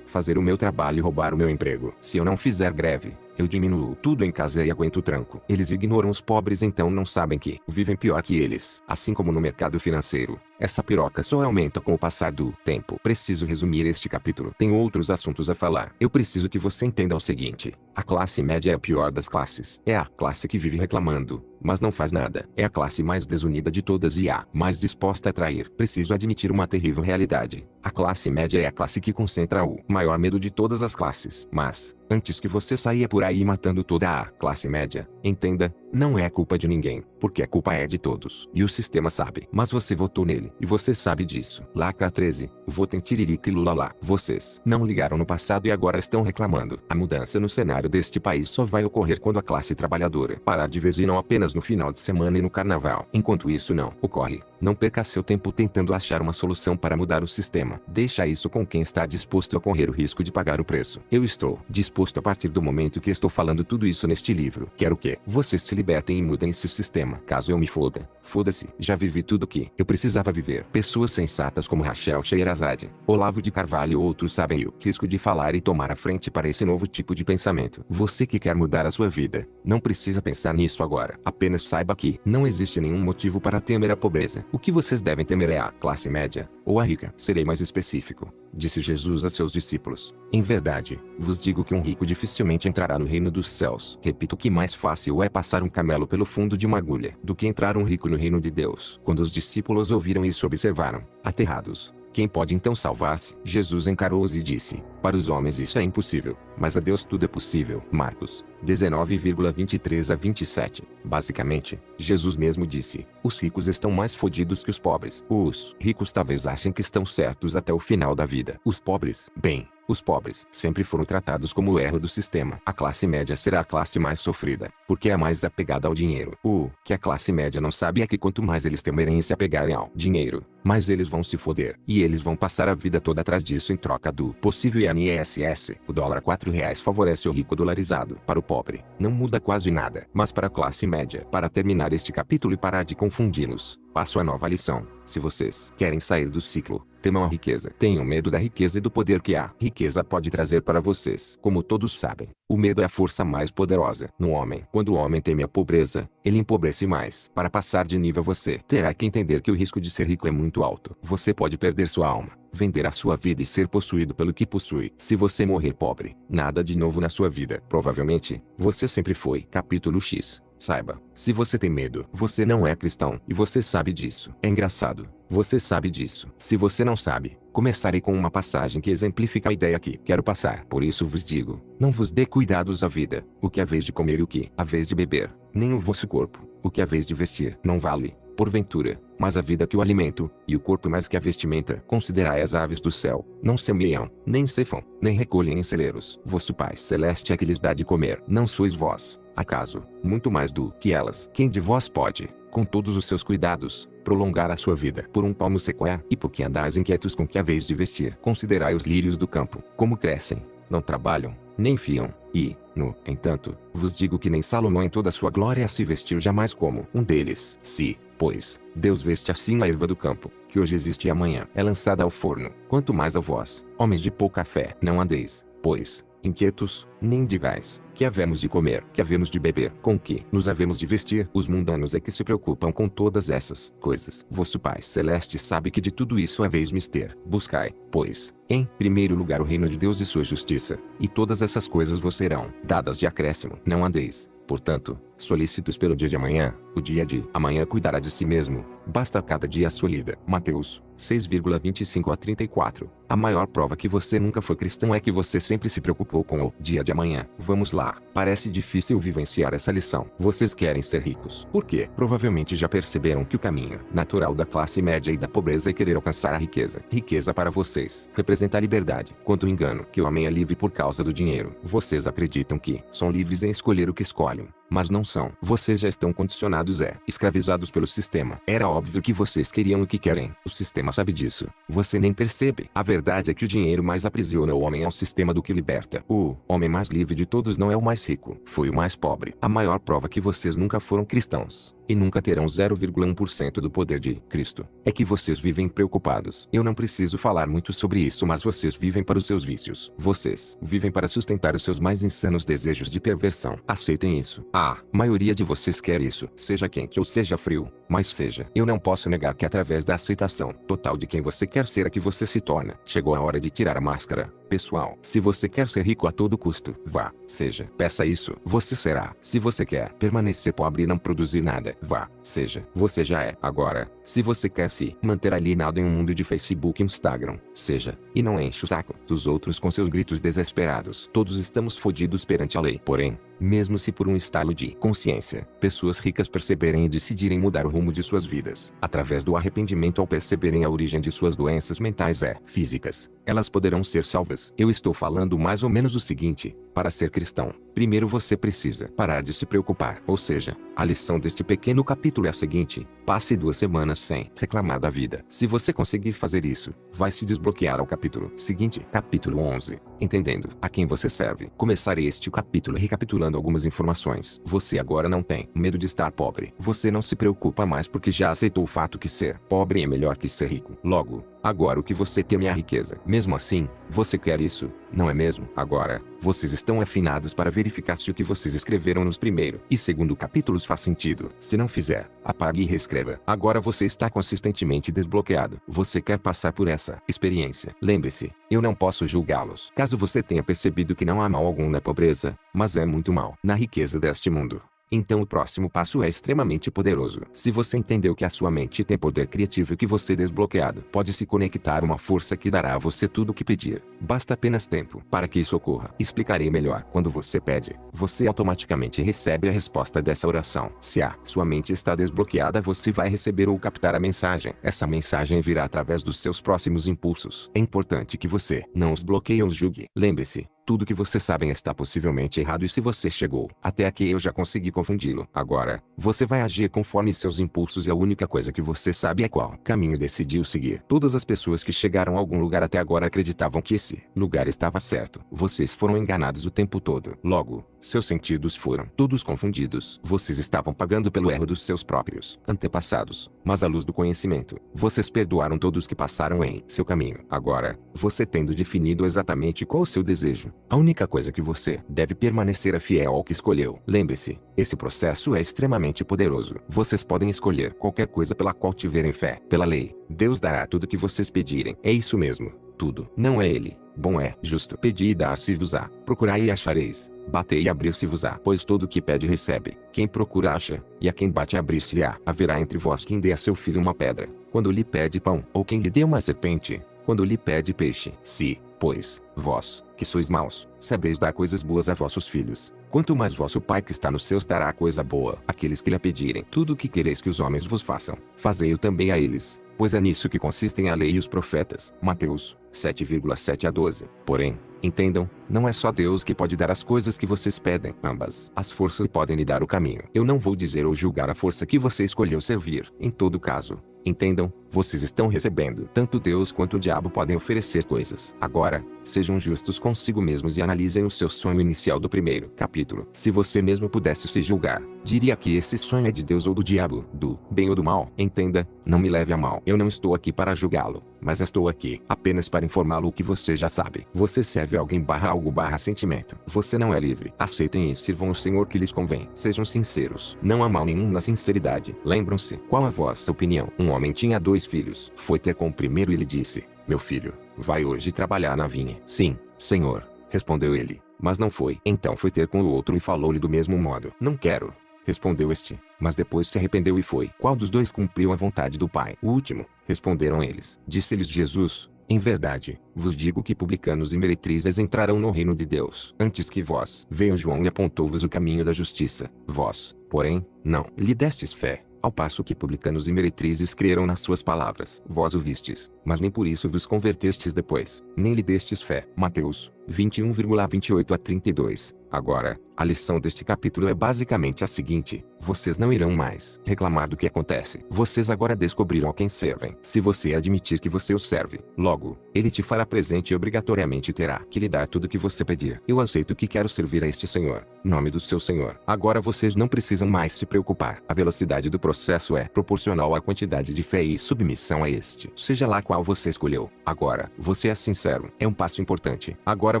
fazer o meu trabalho e roubar o meu emprego. Se eu não fizer greve, eu diminuo tudo em casa e aguento o tranco. Eles ignoram os pobres, então não sabem que vivem pior que eles. Assim como no mercado financeiro, essa piroca só aumenta com o passar do tempo. Preciso resumir este capítulo. Tenho outros assuntos a falar. Eu preciso que você entenda o seguinte: a classe média é a pior das classes. É a classe que vive reclamando, mas não faz nada. É a classe mais desunida de todas e a mais disposta a trair. Preciso admitir uma terrível realidade. A classe média é a classe que concentra o maior medo de todas as classes. Mas, antes que você saia por aí matando toda a classe média, entenda, não é culpa de ninguém, porque a culpa é de todos. E o sistema sabe. Mas você votou nele, e você sabe disso. Lacra 13. Votem Tiririca e Lula lá. Vocês não ligaram no passado e agora estão reclamando. A mudança no cenário deste país só vai ocorrer quando a classe trabalhadora parar de vez e não apenas no final de semana e no carnaval. Enquanto isso não ocorre, não perca seu tempo tentando achar uma solução para mudar o sistema. Deixa isso com quem está disposto a correr o risco de pagar o preço. Eu estou disposto a partir do momento que estou falando tudo isso neste livro. Quero que vocês se libertem e mudem esse sistema. Caso eu me foda, foda-se. Já vivi tudo que eu precisava viver. Pessoas sensatas como Rachel Sheherazade, Olavo de Carvalho e outros sabem o risco de falar e tomar a frente para esse novo tipo de pensamento. Você que quer mudar a sua vida, não precisa pensar nisso agora. Apenas saiba que não existe nenhum motivo para temer a pobreza. O que vocês devem temer é a classe média, ou a rica. Serei mais específico, disse Jesus a seus discípulos. Em verdade, vos digo que um rico dificilmente entrará no reino dos céus. Repito que mais fácil é passar um camelo pelo fundo de uma agulha, do que entrar um rico no reino de Deus. Quando os discípulos ouviram isso, observaram, aterrados. Quem pode então salvar-se? Jesus encarou-os e disse: para os homens isso é impossível, mas a Deus tudo é possível. Marcos 19,23 a 27. Basicamente, Jesus mesmo disse: os ricos estão mais fodidos que os pobres. Os ricos talvez achem que estão certos até o final da vida. Os pobres, bem, os pobres sempre foram tratados como o erro do sistema. A classe média será a classe mais sofrida, porque é a mais apegada ao dinheiro. O que a classe média não sabe é que quanto mais eles temerem e se apegarem ao dinheiro, mais eles vão se foder. E eles vão passar a vida toda atrás disso em troca do possível INSS. O dólar R$ 4 favorece o rico dolarizado. Para o pobre, não muda quase nada. Mas para a classe média, para terminar este capítulo e parar de confundi-los, passo a nova lição. Se vocês querem sair do ciclo, temam a riqueza. Tenham medo da riqueza e do poder que a riqueza pode trazer para vocês. Como todos sabem, o medo é a força mais poderosa no homem. Quando o homem teme a pobreza, ele empobrece mais. Para passar de nível, você terá que entender que o risco de ser rico é muito alto. Você pode perder sua alma. vender a sua vida e ser possuído pelo que possui. Se você morrer pobre, nada de novo na sua vida. Provavelmente, você sempre foi. Capítulo X. Saiba, se você tem medo, você não é cristão, e você sabe disso. É engraçado, você sabe disso. Se você não sabe, começarei com uma passagem que exemplifica a ideia que quero passar. Por isso vos digo, não vos dê cuidados à vida, o que é vez de comer e o que a vez de beber, nem o vosso corpo, o que é vez de vestir. Não vale, porventura, mais a vida que o alimento, e o corpo mais que a vestimenta. Considerai as aves do céu, não semeiam, nem cefam, nem recolhem em celeiros. Vosso Pai Celeste é que lhes dá de comer. Não sois vós, acaso, muito mais do que elas? Quem de vós pode, com todos os seus cuidados, prolongar a sua vida por um palmo sequer? E por que andais inquietos com que haveis de vestir? Considerai os lírios do campo, como crescem, não trabalham, nem fiam, e, no entanto, vos digo que nem Salomão em toda a sua glória se vestiu jamais como um deles. Se, pois, Deus veste assim a erva do campo, que hoje existe e amanhã é lançada ao forno, quanto mais a vós, homens de pouca fé. Não andeis, pois, inquietos, nem digais, que havemos de comer, que havemos de beber, com que nos havemos de vestir. Os mundanos é que se preocupam com todas essas coisas. Vosso Pai Celeste sabe que de tudo isso haveis mister. Buscai, pois, em primeiro lugar o reino de Deus e sua justiça, e todas essas coisas vos serão dadas de acréscimo. Não andeis, portanto, solícitos pelo dia de amanhã, o dia de amanhã cuidará de si mesmo, basta cada dia a sua lida. Mateus 6,25 a 34. A maior prova que você nunca foi cristão é que você sempre se preocupou com o dia de amanhã. Vamos lá, parece difícil vivenciar essa lição. Vocês querem ser ricos. Por quê? Provavelmente já perceberam que o caminho natural da classe média e da pobreza é querer alcançar a riqueza. Riqueza para vocês representa a liberdade. Quanto engano que o homem é livre por causa do dinheiro. Vocês acreditam que são livres em escolher o que escolhem, mas não são. Vocês já estão condicionados escravizados pelo sistema. Era óbvio que vocês queriam o que querem. O sistema sabe disso. Você nem percebe. A verdade é que o dinheiro mais aprisiona o homem ao sistema do que liberta. O homem mais livre de todos não é o mais rico. Foi o mais pobre. A maior prova que vocês nunca foram cristãos, e nunca terão 0,1% do poder de Cristo, é que vocês vivem preocupados. Eu não preciso falar muito sobre isso, mas vocês vivem para os seus vícios. Vocês vivem para sustentar os seus mais insanos desejos de perversão. Aceitem isso. A maioria de vocês quer isso, seja quente ou seja frio, mas seja. Eu não posso negar que através da aceitação total de quem você quer ser é que você se torna. Chegou a hora de tirar a máscara. Pessoal, se você quer ser rico a todo custo, vá, seja. Peça isso, você será. Se você quer permanecer pobre e não produzir nada, vá, seja. Você já é. Agora, se você quer se manter alienado em um mundo de Facebook e Instagram, seja. E não enche o saco dos outros com seus gritos desesperados. Todos estamos fodidos perante a lei. Porém, mesmo se por um estalo de consciência, pessoas ricas perceberem e decidirem mudar o rumo de suas vidas, através do arrependimento ao perceberem a origem de suas doenças mentais físicas, elas poderão ser salvas. Eu estou falando mais ou menos o seguinte: para ser cristão, primeiro você precisa parar de se preocupar. Ou seja, a lição deste pequeno capítulo é a seguinte: passe 2 semanas sem reclamar da vida. Se você conseguir fazer isso, vai se desbloquear ao capítulo seguinte. Capítulo 11. Entendendo a quem você serve. Começarei este capítulo recapitulando algumas informações. Você agora não tem medo de estar pobre. Você não se preocupa mais porque já aceitou o fato que ser pobre é melhor que ser rico. Logo, agora o que você teme é a riqueza. Mesmo assim, você quer isso, não é mesmo? Agora, vocês estão afinados para verificar se o que vocês escreveram nos primeiro e segundo capítulos faz sentido. Se não fizer, apague e reescreva. Agora você está consistentemente desbloqueado. Você quer passar por essa experiência. Lembre-se, eu não posso julgá-los. Caso você tenha percebido que não há mal algum na pobreza, mas é muito mal na riqueza deste mundo, então o próximo passo é extremamente poderoso. Se você entendeu que a sua mente tem poder criativo e que você desbloqueado pode se conectar a uma força que dará a você tudo o que pedir, basta apenas tempo para que isso ocorra. Explicarei melhor. Quando você pede, você automaticamente recebe a resposta dessa oração. Se a sua mente está desbloqueada, você vai receber ou captar a mensagem. Essa mensagem virá através dos seus próximos impulsos. É importante que você não os bloqueie ou os julgue. Lembre-se, tudo que você sabe está possivelmente errado, e se você chegou até aqui eu já consegui confundi-lo. Agora, você vai agir conforme seus impulsos e a única coisa que você sabe é qual caminho decidiu seguir. Todas as pessoas que chegaram a algum lugar até agora acreditavam que esse lugar estava certo. Vocês foram enganados o tempo todo. Logo, Seus sentidos foram todos confundidos. Vocês estavam pagando pelo erro dos seus próprios antepassados. Mas à luz do conhecimento, vocês perdoaram todos que passaram em seu caminho. Agora, você tendo definido exatamente qual o seu desejo, a única coisa que você deve permanecer é fiel ao que escolheu. Lembre-se, esse processo é extremamente poderoso. Vocês podem escolher qualquer coisa pela qual tiverem fé. Pela lei, Deus dará tudo que vocês pedirem. É isso mesmo. Tudo. Não é ele. Bom é, justo. Pedi e dar-se-vos-á. Procurai e achareis. Batei e abrir-se-vos-á. Pois todo o que pede recebe. Quem procura acha. E a quem bate abrir-se-á. Haverá entre vós quem dê a seu filho uma pedra, quando lhe pede pão, ou quem lhe dê uma serpente, quando lhe pede peixe. Se, pois, vós, que sois maus, sabeis dar coisas boas a vossos filhos, quanto mais vosso Pai que está nos céus dará coisa boa àqueles que lhe pedirem. Tudo o que quereis que os homens vos façam, fazei-o também a eles, pois é nisso que consistem a lei e os profetas. Mateus 7,7-12. Porém, entendam, não é só Deus que pode dar as coisas que vocês pedem. Ambas as forças podem lhe dar o caminho. Eu não vou dizer ou julgar a força que você escolheu servir. Em todo caso, entendam, vocês estão recebendo. Tanto Deus quanto o diabo podem oferecer coisas. Agora, sejam justos consigo mesmos e analisem o seu sonho inicial do primeiro capítulo. Se você mesmo pudesse se julgar, diria que esse sonho é de Deus ou do diabo, do bem ou do mal. Entenda, não me leve a mal. Eu não estou aqui para julgá-lo, mas estou aqui apenas para informá-lo o que você já sabe. Você serve alguém /algo /sentimento. Você não é livre. Aceitem e sirvam o Senhor que lhes convém. Sejam sinceros. Não há mal nenhum na sinceridade. Lembram-se, qual a vossa opinião? Um homem tinha 2 filhos. Foi ter com o primeiro e lhe disse: meu filho, vai hoje trabalhar na vinha. Sim, senhor, respondeu ele, mas não foi. Então foi ter com o outro e falou-lhe do mesmo modo. Não quero, respondeu este, mas depois se arrependeu e foi. Qual dos dois cumpriu a vontade do pai? O último, responderam eles. Disse-lhes Jesus: em verdade, vos digo que publicanos e meretrizes entrarão no reino de Deus antes que vós. Veio João e apontou-vos o caminho da justiça. Vós, porém, não lhe destes fé, ao passo que publicanos e meretrizes creram nas suas palavras. Vós o vistes, mas nem por isso vos convertestes depois, nem lhe destes fé. Mateus 21,28-32. Agora, a lição deste capítulo é basicamente a seguinte: vocês não irão mais reclamar do que acontece. Vocês agora descobriram a quem servem. Se você admitir que você o serve, logo, ele te fará presente e obrigatoriamente terá que lhe dar tudo o que você pedir. Eu aceito que quero servir a este Senhor, nome do seu Senhor. Agora vocês não precisam mais se preocupar. A velocidade do processo é proporcional à quantidade de fé e submissão a este. Seja lá qual você escolheu. Agora, você é sincero. É um passo importante. Agora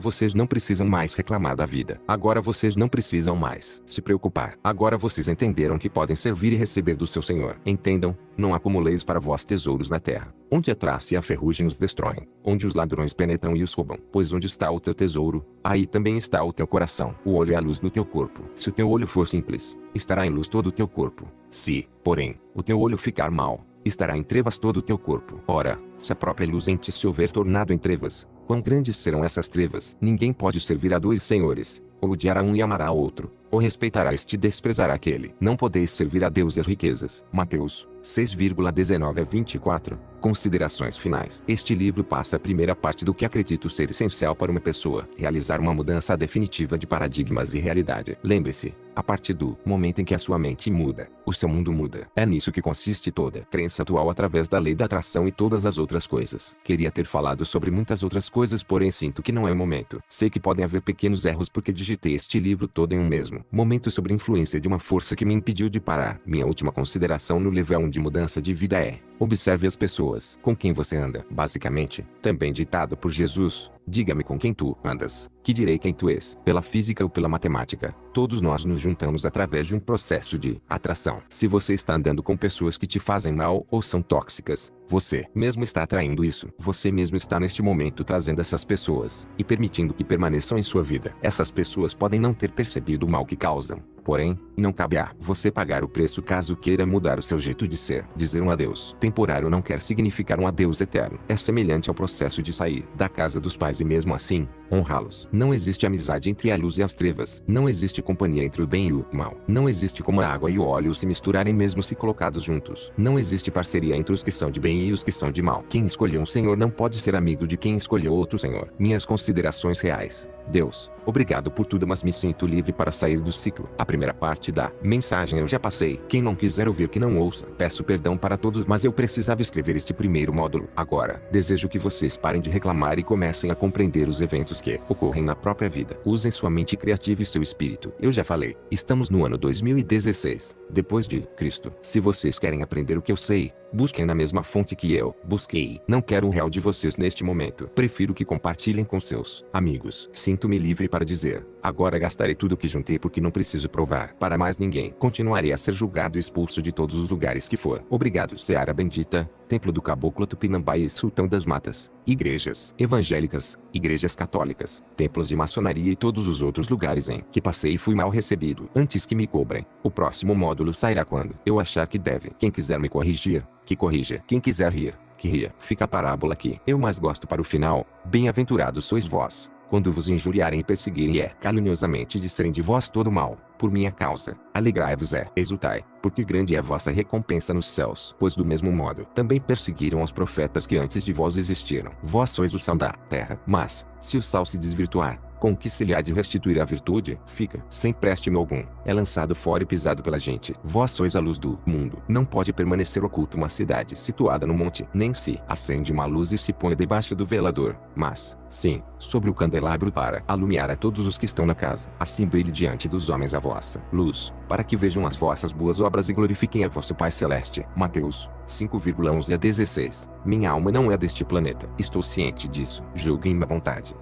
vocês não precisam mais reclamar da vida. Agora vocês não precisam mais se preocupar. Agora vocês entenderam que podem servir e receber do seu Senhor. Entendam, não acumuleis para vós tesouros na terra, onde a traça e a ferrugem os destroem, onde os ladrões penetram e os roubam. Pois onde está o teu tesouro, aí também está o teu coração. O olho é a luz do teu corpo. Se o teu olho for simples, estará em luz todo o teu corpo. Se, porém, o teu olho ficar mau, estará em trevas todo o teu corpo. Ora, se a própria luz em ti se houver tornado em trevas, quão grandes serão essas trevas? Ninguém pode servir a 2 senhores. Ou odiará um e amará ao outro, ou respeitará este e desprezará aquele. Não podeis servir a Deus e as riquezas. Mateus 6,19-24. Considerações finais. Este livro passa a primeira parte do que acredito ser essencial para uma pessoa realizar uma mudança definitiva de paradigmas e realidade. Lembre-se, a partir do momento em que a sua mente muda, o seu mundo muda. É nisso que consiste toda crença atual através da lei da atração e todas as outras coisas. Queria ter falado sobre muitas outras coisas, porém sinto que não é o momento. Sei que podem haver pequenos erros porque digitei este livro todo em um mesmo momento sob influência de uma força que me impediu de parar. Minha última consideração no level 1 de mudança de vida é: observe as pessoas com quem você anda. Basicamente, também ditado por Jesus: diga-me com quem tu andas, que direi quem tu és. Pela física ou pela matemática, todos nós nos juntamos através de um processo de atração. Se você está andando com pessoas que te fazem mal ou são tóxicas, você mesmo está atraindo isso. Você mesmo está neste momento trazendo essas pessoas e permitindo que permaneçam em sua vida. Essas pessoas podem não ter percebido o mal que causam, porém, não cabe a você pagar o preço caso queira mudar o seu jeito de ser. Dizer um adeus temporário não quer significar um adeus eterno. É semelhante ao processo de sair da casa dos pais e mesmo assim, honrá-los. Não existe amizade entre a luz e as trevas. Não existe companhia entre o bem e o mal. Não existe como a água e o óleo se misturarem mesmo se colocados juntos. Não existe parceria entre os que são de bem e os que são de mal. Quem escolheu um Senhor não pode ser amigo de quem escolheu outro Senhor. Minhas considerações reais. Deus, obrigado por tudo, mas me sinto livre para sair do ciclo. A primeira parte da mensagem eu já passei. Quem não quiser ouvir que não ouça. Peço perdão para todos, mas eu precisava escrever este primeiro módulo. Agora, desejo que vocês parem de reclamar e comecem a compreender os eventos fatos que ocorrem na própria vida. Usem sua mente criativa e seu espírito. Eu já falei, estamos no ano 2016, depois de Cristo. Se vocês querem aprender o que eu sei, busquem na mesma fonte que eu busquei. Não quero um real de vocês neste momento. Prefiro que compartilhem com seus amigos. Sinto-me livre para dizer, agora gastarei tudo o que juntei porque não preciso provar para mais ninguém. Continuarei a ser julgado e expulso de todos os lugares que for. Obrigado, Seara Bendita, Templo do Caboclo Tupinambá e Sultão das Matas, igrejas evangélicas, igrejas católicas, templos de maçonaria e todos os outros lugares em que passei e fui mal recebido. Antes que me cobrem, o próximo módulo sairá quando eu achar que deve. Quem quiser me corrigir, que corrija. Quem quiser rir, que ria. Fica a parábola aqui. Eu mais gosto para o final. Bem-aventurados sois vós, quando vos injuriarem e perseguirem e caluniosamente disserem de vós todo mal, por minha causa. Alegrai-vos e exultai, porque grande é a vossa recompensa nos céus. Pois do mesmo modo, também perseguiram os profetas que antes de vós existiram. Vós sois o sal da terra. Mas, se o sal se desvirtuar, com que se lhe há de restituir a virtude? Fica sem préstimo algum, é lançado fora e pisado pela gente. Vós sois a luz do mundo. Não pode permanecer oculta uma cidade situada no monte, nem se acende uma luz e se põe debaixo do velador, mas, sim, sobre o candelabro para alumiar a todos os que estão na casa. Assim brilhe diante dos homens a vossa luz, para que vejam as vossas boas obras e glorifiquem a vosso Pai Celeste. Mateus 5,11 a 16. Minha alma não é deste planeta. Estou ciente disso. Julguem-me à vontade.